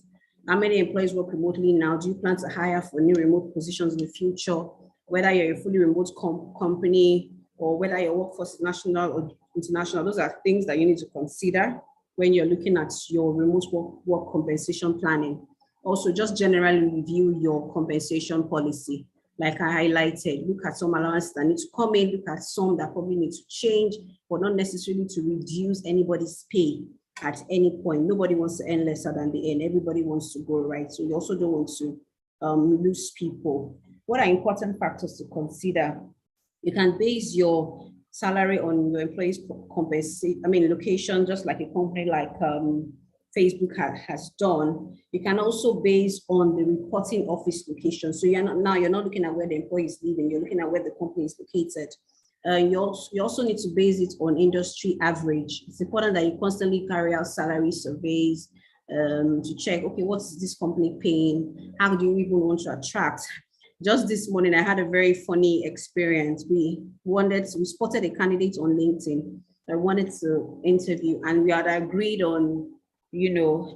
How many employees work remotely now? Do you plan to hire for new remote positions in the future? Whether you're a fully remote company or whether your workforce is national or international, those are things that you need to consider when you're looking at your remote work compensation planning. Also, just generally review your compensation policy. Like I highlighted, look at some allowances that need to come in, look at some that probably need to change, but not necessarily to reduce anybody's pay at any point. Nobody wants to earn lesser than they earn. Everybody wants to go, right? So you also don't want to lose people. What are important factors to consider? You can base your salary on your employees' location, just like a company like Facebook has done, you can also base on the reporting office location. So you're not looking at where the employee is living, you're looking at where the company is located. You also need to base it on industry average. It's important that you constantly carry out salary surveys to check, okay, what is this company paying? How do you even want to attract? Just this morning, I had a very funny experience. We spotted a candidate on LinkedIn that wanted to interview, and we had agreed on,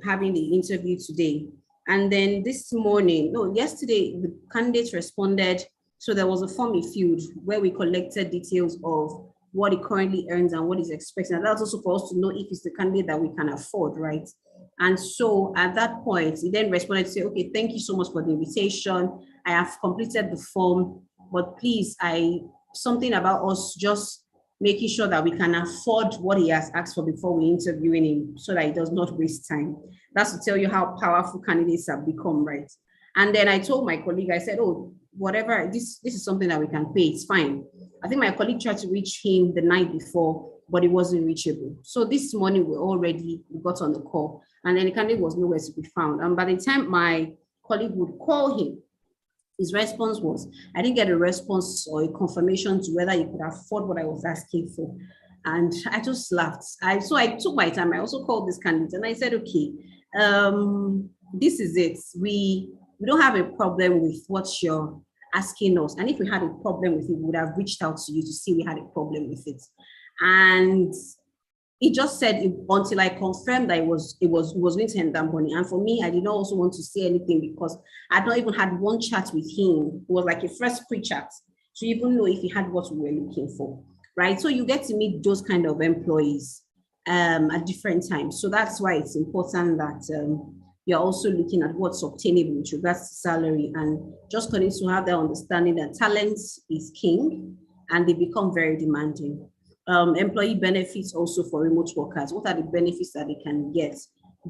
having the interview today. And then yesterday, the candidate responded. So there was a form he filled where we collected details of what he currently earns and what he's expecting. And that's also for us to know if it's the candidate that we can afford, right? And so at that point, he then responded to say, okay, thank you so much for the invitation. I have completed the form, but please, something about us just making sure that we can afford what he has asked for before we interviewing him so that he does not waste time. That's to tell you how powerful candidates have become, right? And then I told my colleague, I said, oh, whatever, this is something that we can pay, it's fine. I think my colleague tried to reach him the night before, but it wasn't reachable. So this morning we got on the call, and then the candidate was nowhere to be found. And by the time my colleague would call him, his response was, I didn't get a response or a confirmation to whether he could afford what I was asking for. And I just laughed. So I took my time. I also called this candidate and I said, okay, this is it. We don't have a problem with what you're asking us. And if we had a problem with it, we would have reached out to you to see we had a problem with it. And he just said until I confirmed that it was going to end that money. And for me, I did not also want to say anything because I'd not even had one chat with him. It was like a first pre-chat to even know if he had what we were looking for, right? So you get to meet those kind of employees at different times. So that's why it's important that you're also looking at what's obtainable with regards to salary, and just continue to have that understanding that talent is king and they become very demanding. Employee benefits also for remote workers. What are the benefits that they can get?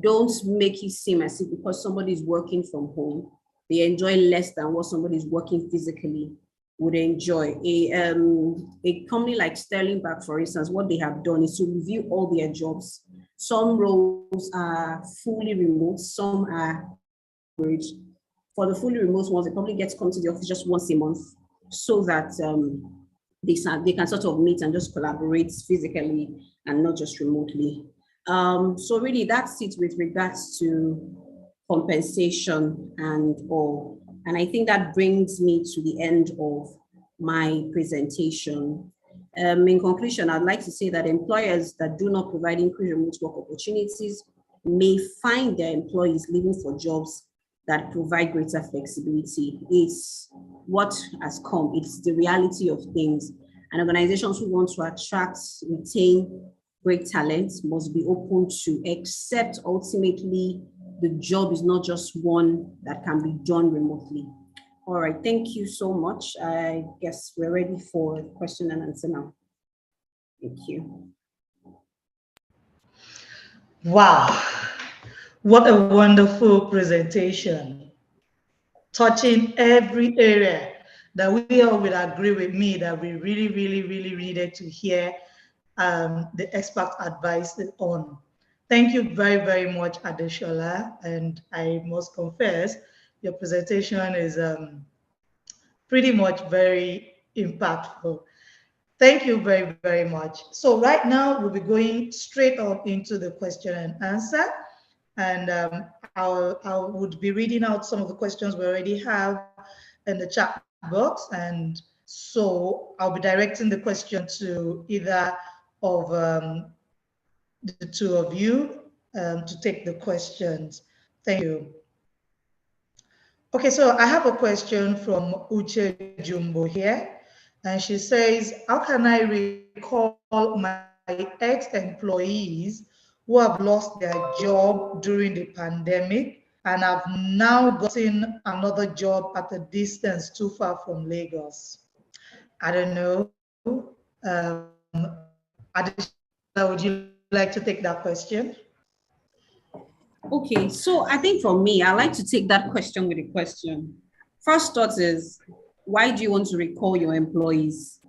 Don't make it seem as if because somebody is working from home, they enjoy less than what somebody is working physically would enjoy. A company like Sterling Bank, for instance, what they have done is to review all their jobs. Some roles are fully remote, some are hybrid. For the fully remote ones, they probably get to come to the office just once a month so that they can sort of meet and just collaborate physically and not just remotely. So really that's it with regards to compensation and all. And I think that brings me to the end of my presentation. In conclusion, I'd like to say that employers that do not provide increased remote work opportunities may find their employees leaving for jobs that provide greater flexibility. It's what has come. It's the reality of things. And organizations who want to attract, retain great talent must be open to accept ultimately the job is not just one that can be done remotely. All right, thank you so much. I guess we're ready for question and answer now. Thank you. Wow, what a wonderful presentation, touching every area that we all will agree with me that we really, really, really needed to hear the expert advice on. Thank you very, very much, Adeshola. And I must confess, your presentation is pretty much very impactful. Thank you very, very much. So right now we'll be going straight up into the question and answer. And I would be reading out some of the questions we already have in the chat box. And so I'll be directing the question to either of the two of you to take the questions. Thank you. Okay, so I have a question from Uche Jumbo here. And she says, how can I recall my ex-employees who have lost their job during the pandemic and have now gotten another job at a distance too far from Lagos? I don't know. Would you like to take that question? Okay, so I think for me, I like to take that question with a question. First thought is, why do you want to recall your employees?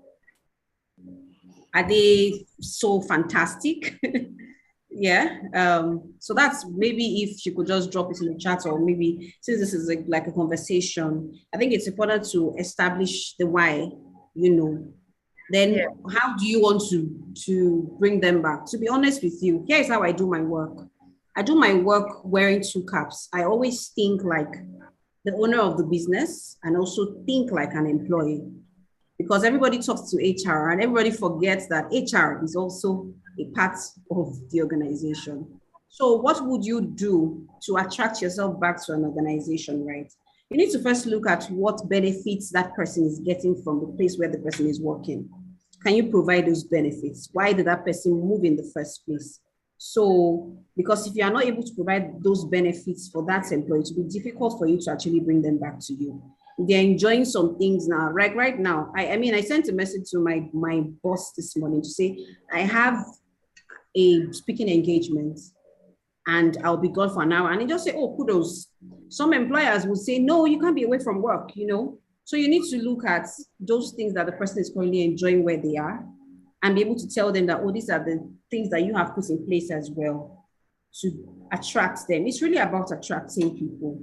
Are they so fantastic? Yeah. So that's maybe if you could just drop it in the chat, or maybe since this is like a conversation, I think it's important to establish the why, you know. Then Yeah. how do you want to bring them back? To be honest with you, here's how I do my work. I do my work wearing two caps. I always think like the owner of the business and also think like an employee, because everybody talks to HR and everybody forgets that HR is also a part of the organization. So, what would you do to attract yourself back to an organization, right? You need to first look at what benefits that person is getting from the place where the person is working. Can you provide those benefits? Why did that person move in the first place? So, because if you are not able to provide those benefits for that employee, it will be difficult for you to actually bring them back to you. They're enjoying some things now. Right now, I mean, I sent a message to my boss this morning to say I have a speaking engagement and I'll be gone for an hour. And he just say, oh, kudos. Some employers will say, no, you can't be away from work, you know. So you need to look at those things that the person is currently enjoying where they are and be able to tell them that, oh, these are the things that you have put in place as well to attract them. It's really about attracting people.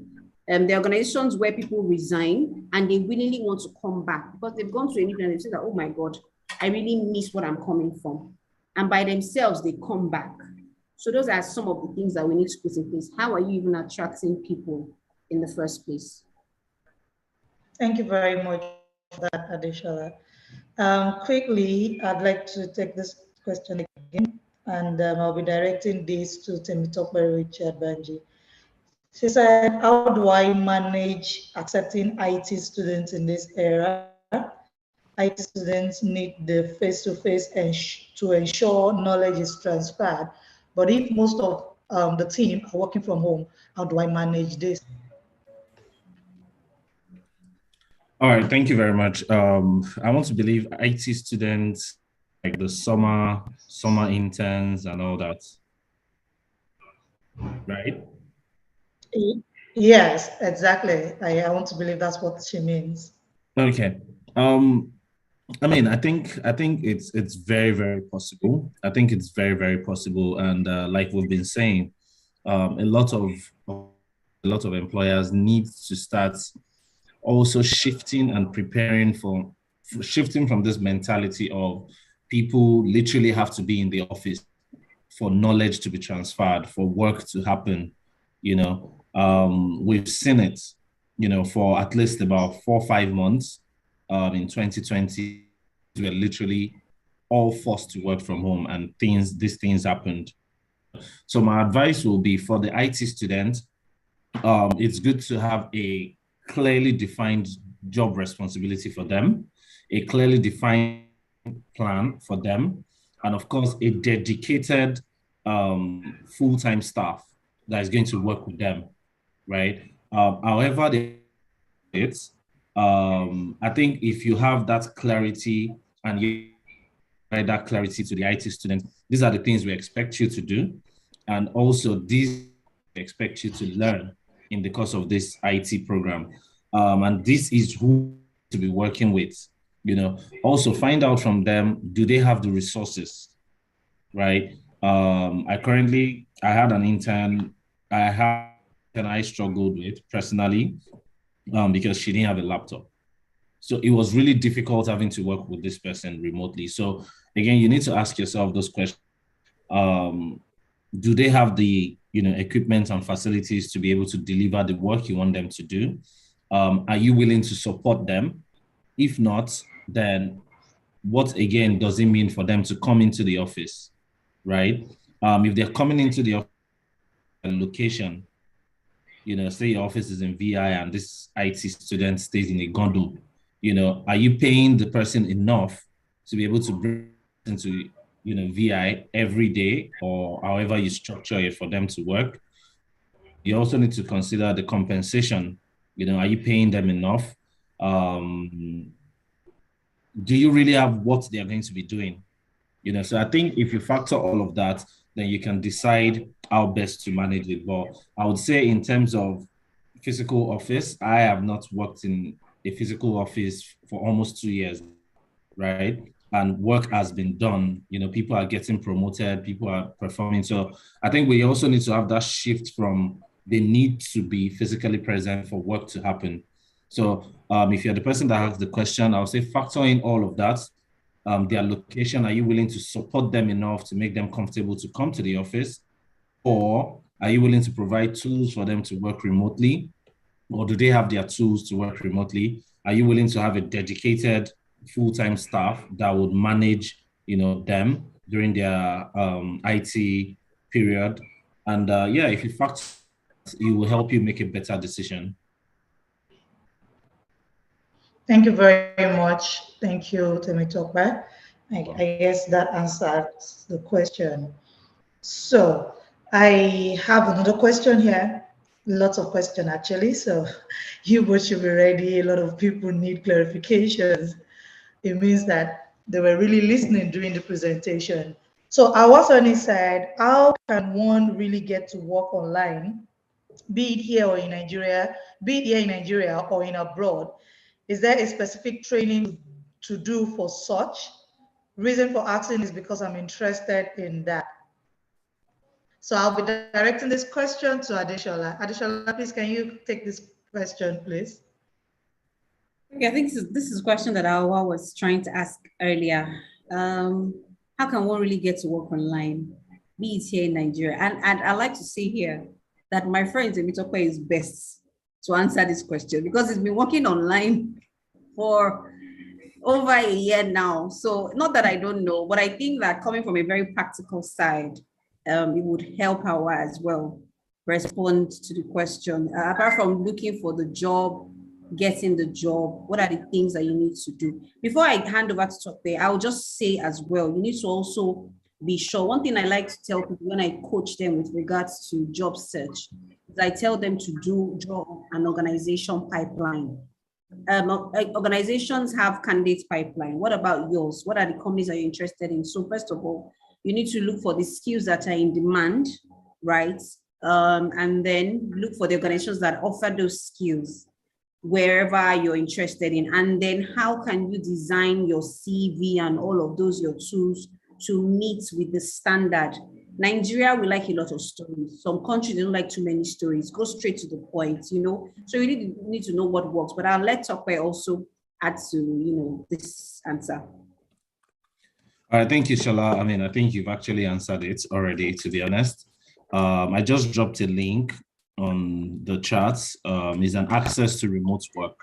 The organizations where people resign and they willingly want to come back because they've gone to a new and they've said that, oh my God, I really miss what I'm coming from. And by themselves, they come back. So those are some of the things that we need to put in place. How are you even attracting people in the first place? Thank you very much for that, Adeshala. Quickly, I'd like to take this question again, and I'll be directing this to Temitope Richard Banji. She said, how do I manage accepting IT students in this era? IT students need the face-to-face to ensure knowledge is transferred. But if most of the team are working from home, how do I manage this? All right, thank you very much. I want to believe IT students, like the summer interns and all that, right? Yes, exactly. I want to believe that's what she means. Okay. I mean, I think it's very, very possible. I think it's very, very possible. And like we've been saying, a lot of employers need to start also shifting and preparing for shifting from this mentality of people literally have to be in the office for knowledge to be transferred, for work to happen. We've seen it, for at least about 4 or 5 months in 2020. We were literally all forced to work from home, and these things happened. So my advice will be for the IT student, it's good to have a clearly defined job responsibility for them, a clearly defined plan for them, and of course, a dedicated full-time staff that is going to work with them, right? However, I think if you have that clarity and you provide that clarity to the IT students, these are the things we expect you to do, and also these we expect you to learn in the course of this IT program. And this is who to be working with. Also find out from them, do they have the resources, right? I had an intern, I struggled with personally because she didn't have a laptop. So it was really difficult having to work with this person remotely. So again, you need to ask yourself those questions. Do they have the equipment and facilities to be able to deliver the work you want them to do? Are you willing to support them? If not, then what again does it mean for them to come into the office, right? If they're coming into the location, say your office is in VI and this IT student stays in a gondola, are you paying the person enough to be able to bring into VI every day, or however you structure it for them to work? You also need to consider the compensation. Are you paying them enough? Do you really have what they are going to be doing? So I think if you factor all of that, then you can decide how best to manage it. But I would say in terms of physical office, I have not worked in a physical office for almost 2 years, right? and work has been done. People are getting promoted, people are performing. So I think we also need to have that shift from the need to be physically present for work to happen. So if you're the person that asks the question, I'll say factor in all of that. Their location, are you willing to support them enough to make them comfortable to come to the office? Or are you willing to provide tools for them to work remotely? Or do they have their tools to work remotely? Are you willing to have a dedicated full-time staff that would manage, them during their IT period? And if you factor, it will help you make a better decision. Thank you very much. Thank you, Temitope. I guess that answers the question. So I have another question here. Lots of questions actually. So you both should be ready. A lot of people need clarifications. It means that they were really listening during the presentation. So our Awasani said, how can one really get to work online, be it here or in Nigeria, be it here in Nigeria or in abroad? Is there a specific training to do for such? Reason for asking is because I'm interested in that. So I'll be directing this question to Adeshola. Adeshola, please, can you take this question, please? Okay, I think this is a question that Awa was trying to ask earlier. How can one really get to work online, be it here in Nigeria? And I like to say here that my friend Temitope is best to answer this question because he's been working online for over a year now. So not that I don't know, but I think that coming from a very practical side, it would help Awa as well respond to the question. Apart from looking for the job, getting the job, what are the things that you need to do? Before I hand over to Tope, I'll just say as well, you need to also be sure. One thing I like to tell people when I coach them with regards to job search is I tell them to draw an organization pipeline. Organizations have candidate pipeline. What about yours? What are the companies that you're interested in? So first of all, you need to look for the skills that are in demand, right? And then look for the organizations that offer those skills wherever you're interested in. And then how can you design your CV and all of those, your tools, to meet with the standard? Nigeria, we like a lot of stories. Some countries don't like too many stories. Go straight to the point, So you need to know what works. But I'll let Tope also add to, this answer. All right, thank you, Shola. I think you've actually answered it already, to be honest. I just dropped a link on the charts. Is an access to remote work.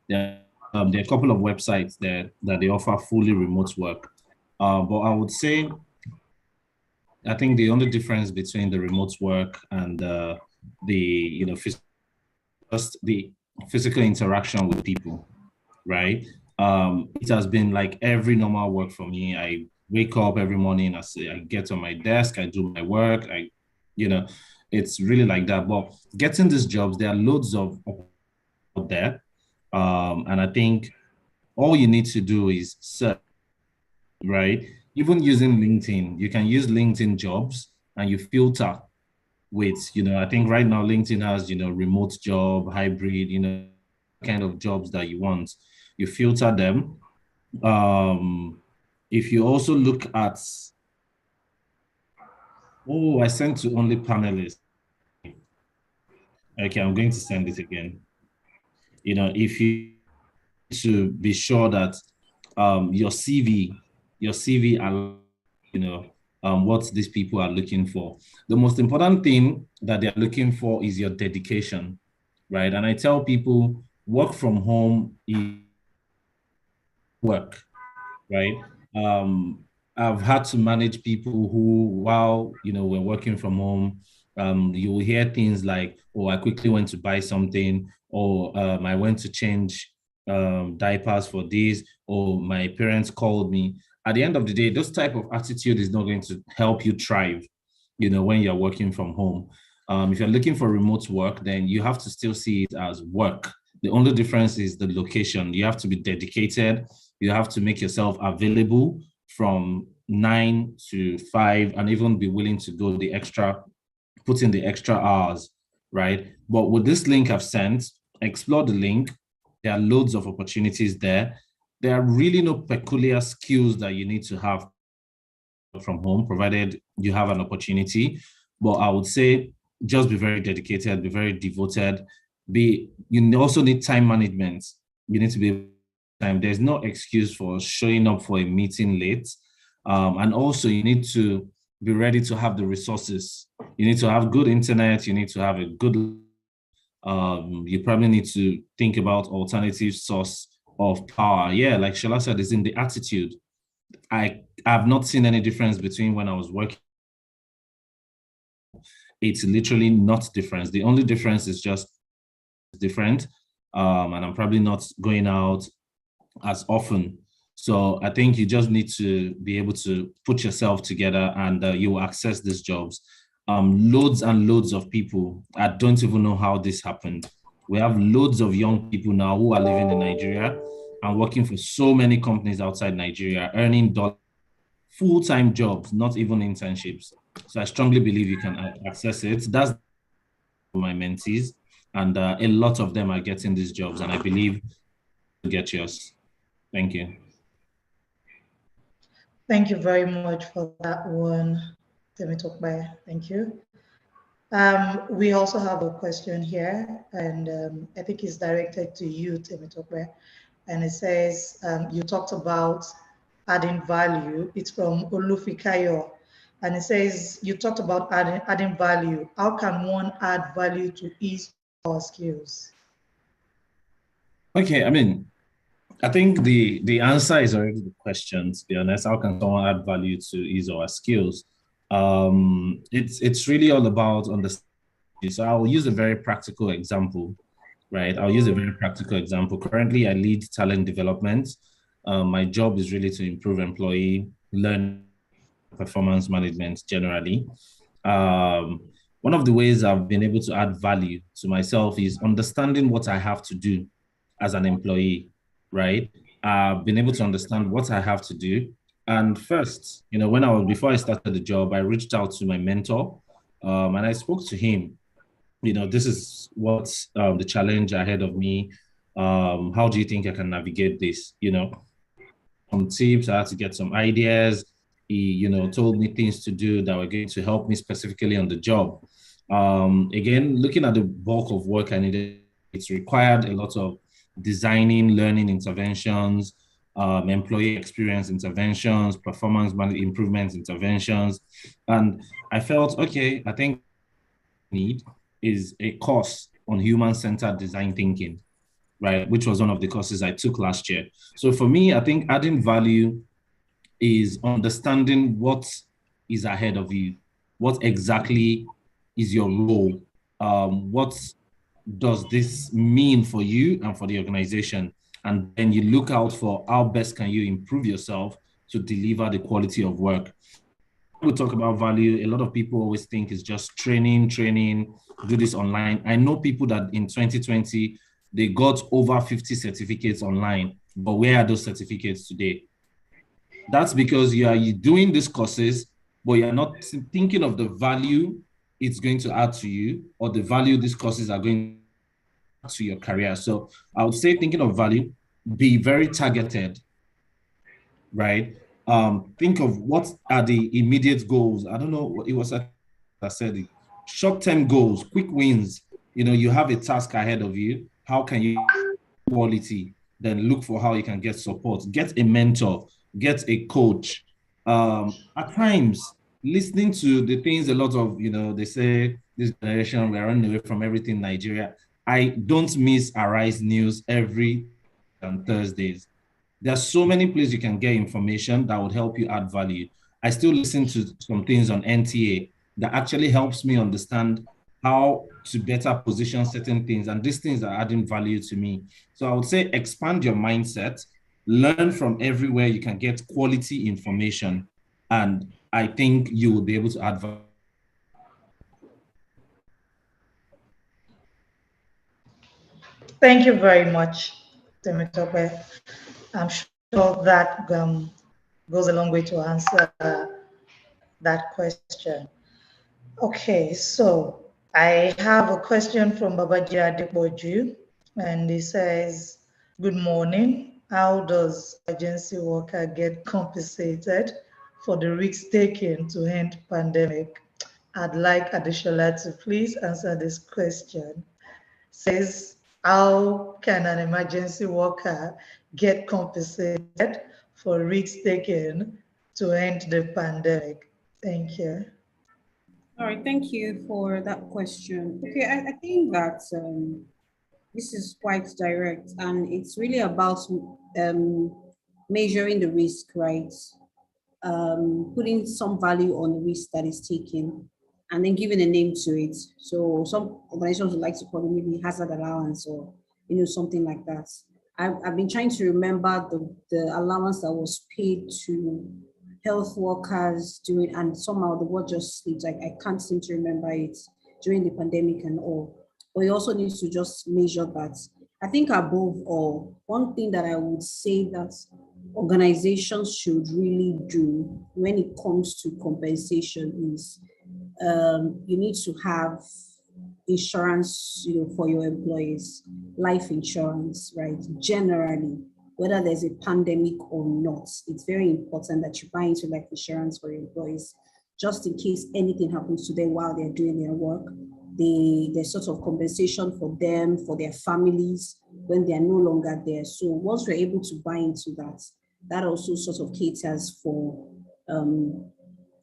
There are a couple of websites that they offer fully remote work. But I would say, I think the only difference between the remote work and the physical interaction with people, right? It has been like every normal work for me. I wake up every morning, I get on my desk, I do my work, it's really like that. But getting these jobs, there are loads of out there. And I think all you need to do is search, right? Even using LinkedIn, you can use LinkedIn jobs and you filter with, I think right now LinkedIn has, remote job, hybrid, kind of jobs that you want. You filter them. If you also look at, I sent to only panelists. Okay, I'm going to send it again. If you to be sure that your CV are, what these people are looking for. The most important thing that they're looking for is your dedication, right? And I tell people, work from home is work, right? I've had to manage people who, while we're working from home, you will hear things like, "Oh, I quickly went to buy something," or "I went to change diapers for this," or "My parents called me." At the end of the day, those type of attitude is not going to help you thrive, when you're working from home. If you're looking for remote work, then you have to still see it as work. The only difference is the location. You have to be dedicated. You have to make yourself available from 9 to 5 and even be willing to go put in the extra hours, right? But with this link I've sent, explore the link. There are loads of opportunities there. there are really no peculiar skills that you need to have from home, provided you have an opportunity. But I would say just be very dedicated, be very devoted. You also need time management. You need to be time. There's no excuse for showing up for a meeting late. And also you need to be ready to have the resources. You need to have good internet. You need to have a good, you probably need to think about alternative source of power. Yeah, like Shola said, it's in the attitude. I've not seen any difference between when I was working. It's literally not different. The only difference is just different. And I'm probably not going out as often. So I think you just need to be able to put yourself together, and you will access these jobs. Loads and loads of people, I don't even know how this happened. We have loads of young people now who are living in Nigeria and working for so many companies outside Nigeria, earning full-time jobs, not even internships. So I strongly believe you can access it. That's my mentees, and a lot of them are getting these jobs, and I believe you'll get yours. Thank you. Thank you very much for that one, Temitokbe. Thank you. We also have a question here, and I think it's directed to you, Temitokbe. And it says, you talked about adding value. It's from Olufikayo. And it says, you talked about adding value. How can one add value to his or her skills? Okay, I mean, I think the answer is already the question, to be honest. How can someone add value to his or her skills? It's really all about understanding. So I'll use a very practical example, right? I'll use a very practical example. Currently, I lead talent development. My job is really to improve employee learning, performance management generally. One of the ways I've been able to add value to myself is understanding what I have to do as an employee, right? I've been able to understand what I have to do. And first, before I started the job, I reached out to my mentor, and I spoke to him. This is what's the challenge ahead of me. How do you think I can navigate this? Some tips, I had to get some ideas. He, told me things to do that were going to help me specifically on the job. Again, looking at the bulk of work I needed, it's required a lot of designing, learning interventions, employee experience interventions, performance improvement interventions. And I felt, okay, I think need is a course on human-centered design thinking, right? Which was one of the courses I took last year. So for me, I think adding value is understanding what is ahead of you. What exactly is your role? What does this mean for you and for the organization? And then you look out for how best can you improve yourself to deliver the quality of work. We talk about value. A lot of people always think it's just training, do this online. I know people that in 2020, they got over 50 certificates online, but where are those certificates today? That's because you are doing these courses, but you're not thinking of the value it's going to add to you or the value these courses are going to add to your career. So I would say thinking of value, be very targeted, right? Think of what are the immediate goals. I don't know what it was I said it. Short-term goals, quick wins. You have a task ahead of you. How can you quality? Then look for how you can get support. Get a mentor, get a coach. At times, listening to the things a lot of, they say this generation, we're running away from everything Nigeria. I don't miss Arise News every on Thursdays. There's so many places you can get information that would help you add value. I still listen to some things on NTA that actually helps me understand how to better position certain things. And these things are adding value to me. So I would say expand your mindset, learn from everywhere you can get quality information. And I think you will be able to add value. Thank you very much, Temitope. I'm sure that goes a long way to answer that question. Okay, so I have a question from Babaji Adepoju, and he says, good morning. How does agency worker get compensated for the risks taken to end pandemic? I'd like Adishola to please answer this question. Says, how can an emergency worker get compensated for risks taken to end the pandemic? Thank you. All right, thank you for that question. Okay, I think that this is quite direct, and it's really about um, measuring the risk, right? Putting some value on the risk that is taken, and then giving a name to it. So some organizations would like to call it maybe hazard allowance or something like that. I've been trying to remember the allowance that was paid to health workers during, and somehow the word just slipped. I can't seem to remember it during the pandemic and all. But you also need to just measure that. I think above all, one thing that I would say that organizations should really do when it comes to compensation is you need to have insurance, for your employees, life insurance, right? Generally, whether there's a pandemic or not, it's very important that you buy into life insurance for your employees, just in case anything happens to them while they're doing their work. There's sort of compensation for them, for their families when they are no longer there. So once we're able to buy into that, that also sort of caters for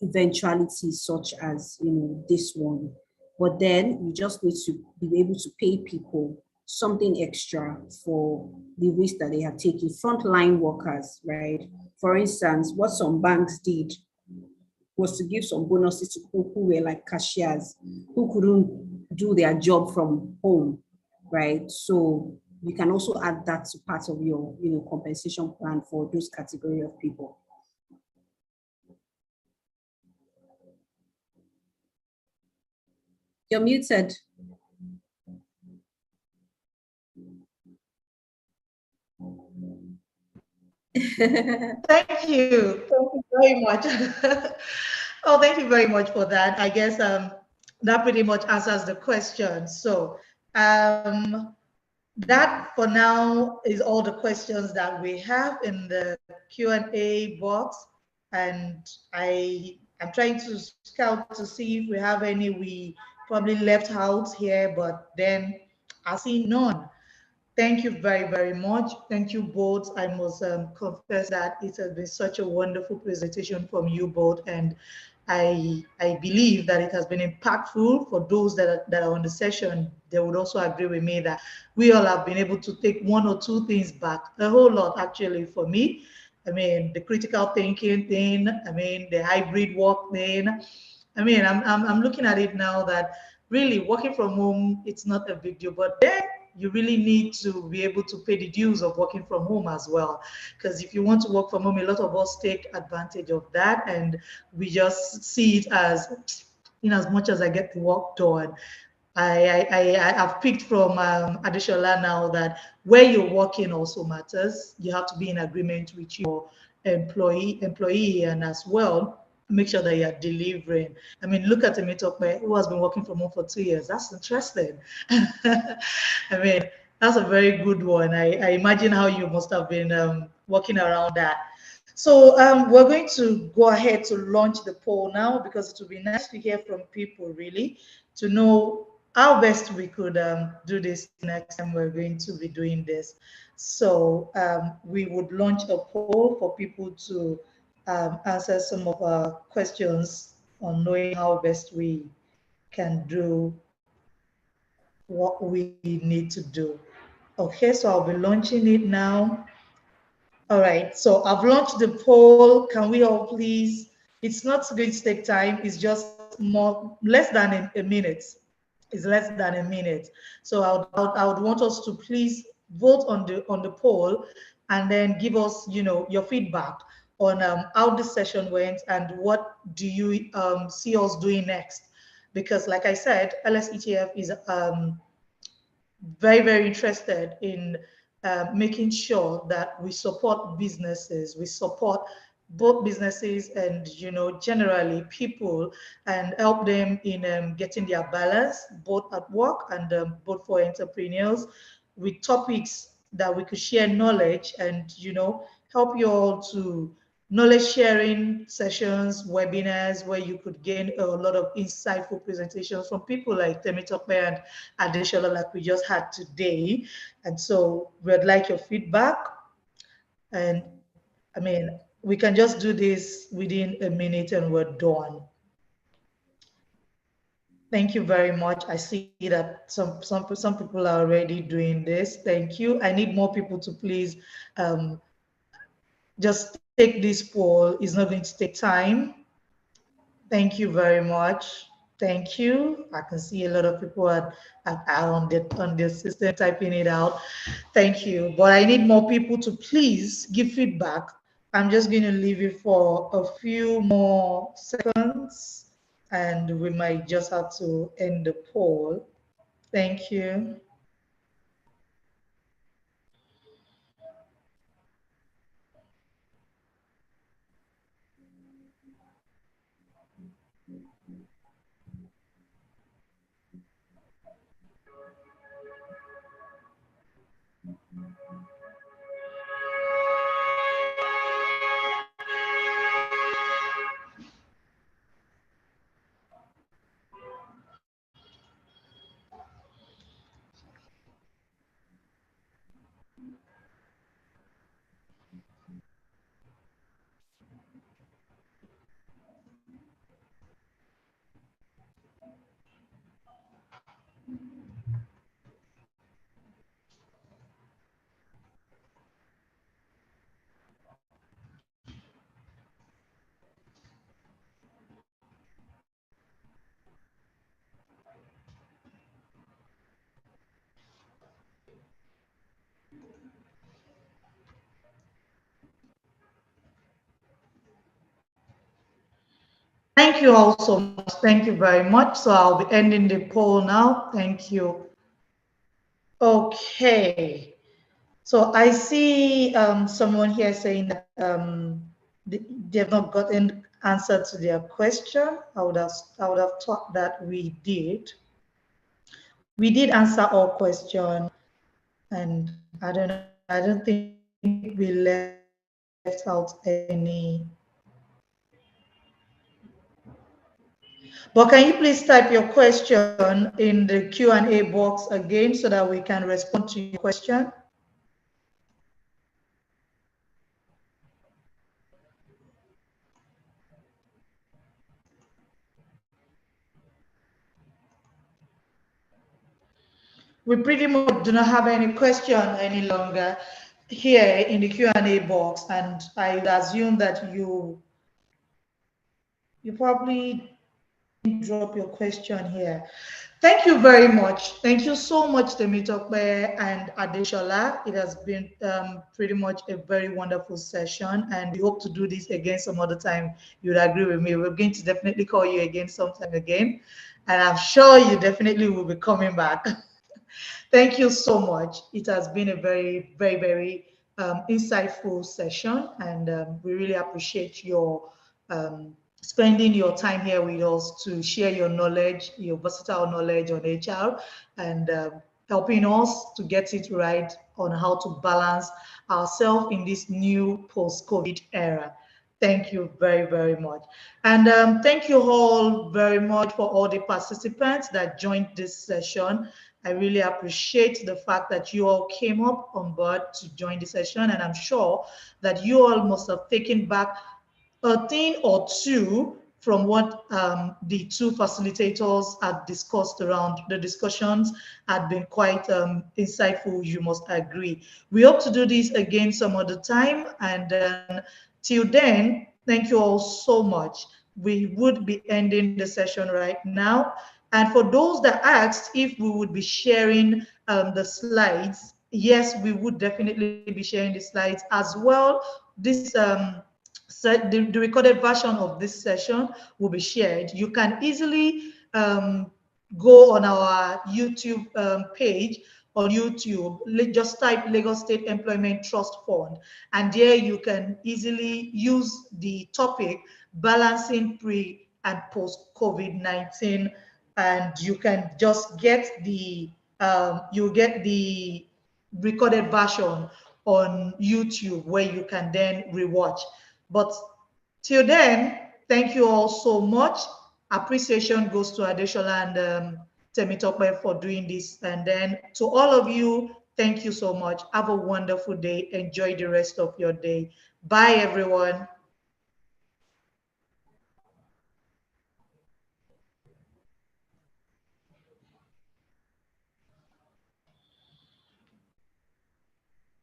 eventualities such as this one. But then you just need to be able to pay people something extra for the risk that they have taken. Frontline workers, right? For instance, what some banks did was to give some bonuses to people who were like cashiers, who couldn't do their job from home, right? So you can also add that to part of your compensation plan for those category of people. You're muted. Thank you. Thank you very much. Oh, thank you very much for that. I guess that pretty much answers the question. So that for now is all the questions that we have in the Q&A box. And I'm trying to scout to see if we have any we probably left out here, but then I see none. Thank you very, very much. Thank you both. I must confess that it has been such a wonderful presentation from you both, and I believe that it has been impactful for those that are on the session. They would also agree with me that we all have been able to take one or two things back, a whole lot actually for me. I mean, the critical thinking thing, I mean, the hybrid work thing. I mean, I'm looking at it now that really working from home, it's not a big deal, but then you really need to be able to pay the dues of working from home as well. Because if you want to work from home, a lot of us take advantage of that, and we just see it as, in as much as I get the work done. I have picked from Adishola now that where you're working also matters. You have to be in agreement with your employee, and as well make sure that you're delivering. I mean, look at Temitope, who has been working from home for 2 years. That's interesting. I mean, that's a very good one. I imagine how you must have been working around that. So we're going to go ahead to launch the poll now, because it would be nice to hear from people really to know how best we could do this next time we're going to be doing this. So we would launch a poll for people to answer some of our questions on knowing how best we can do what we need to do. Okay, so I'll be launching it now. All right, so I've launched the poll. Can we all please? It's not going to take time. It's just less than a minute. It's less than a minute. So I would want us to please vote on the poll, and then give us your feedback on how the session went and what do you see us doing next. Because like I said, LSETF is very, very interested in making sure that we support businesses, we support both businesses and generally people, and help them in getting their balance both at work and both for entrepreneurs, with topics that we could share knowledge and, help you all to knowledge sharing sessions, webinars where you could gain a lot of insightful presentations from people like Temitope and Adeshola like we just had today. And so we'd like your feedback. And I mean, we can just do this within a minute and we're done. Thank you very much. I see that some people are already doing this. Thank you. I need more people to please just take this poll. It's not going to take time. Thank you very much. Thank you. I can see a lot of people are on the system typing it out. Thank you. But I need more people to please give feedback. I'm just going to leave it for a few more seconds and we might just have to end the poll. Thank you. Thank you all so much. Thank you very much. So I'll be ending the poll now. Thank you. Okay. So I see someone here saying that they have not gotten answer to their question. I would have thought that we did. We did answer all questions, and I don't think we left out any. But can you please type your question in the Q&A box again so that we can respond to your question? We pretty much do not have any question any longer here in the Q&A box, and I assume that you probably drop your question here. Thank you very much. Thank you so much, Temitope and Adeshola. It has been pretty much a very wonderful session, and we hope to do this again some other time. You'd agree with me. We're going to definitely call you again sometime again, and I'm sure you definitely will be coming back. Thank you so much. It has been a very, very, very insightful session, and we really appreciate your spending your time here with us to share your knowledge, your versatile knowledge on HR, and helping us to get it right on how to balance ourselves in this new post-COVID era. Thank you very, very much. And thank you all very much for all the participants that joined this session. I really appreciate the fact that you all came up on board to join the session, and I'm sure that you all must have taken back a thing or two from what the two facilitators had discussed around. The discussions had been quite insightful, you must agree. We hope to do this again some other time, and till then, thank you all so much. We would be ending the session right now. And for those that asked if we would be sharing the slides, yes, we would definitely be sharing the slides as well. This the recorded version of this session will be shared. You can easily go on our YouTube page on YouTube, just type Lagos State Employment Trust Fund, and there you can easily use the topic balancing pre and post COVID-19, and you can just get the recorded version on YouTube where you can then rewatch. But till then, thank you all so much. Appreciation goes to Adeshola and Temitope for doing this. And then to all of you, thank you so much. Have a wonderful day. Enjoy the rest of your day. Bye, everyone.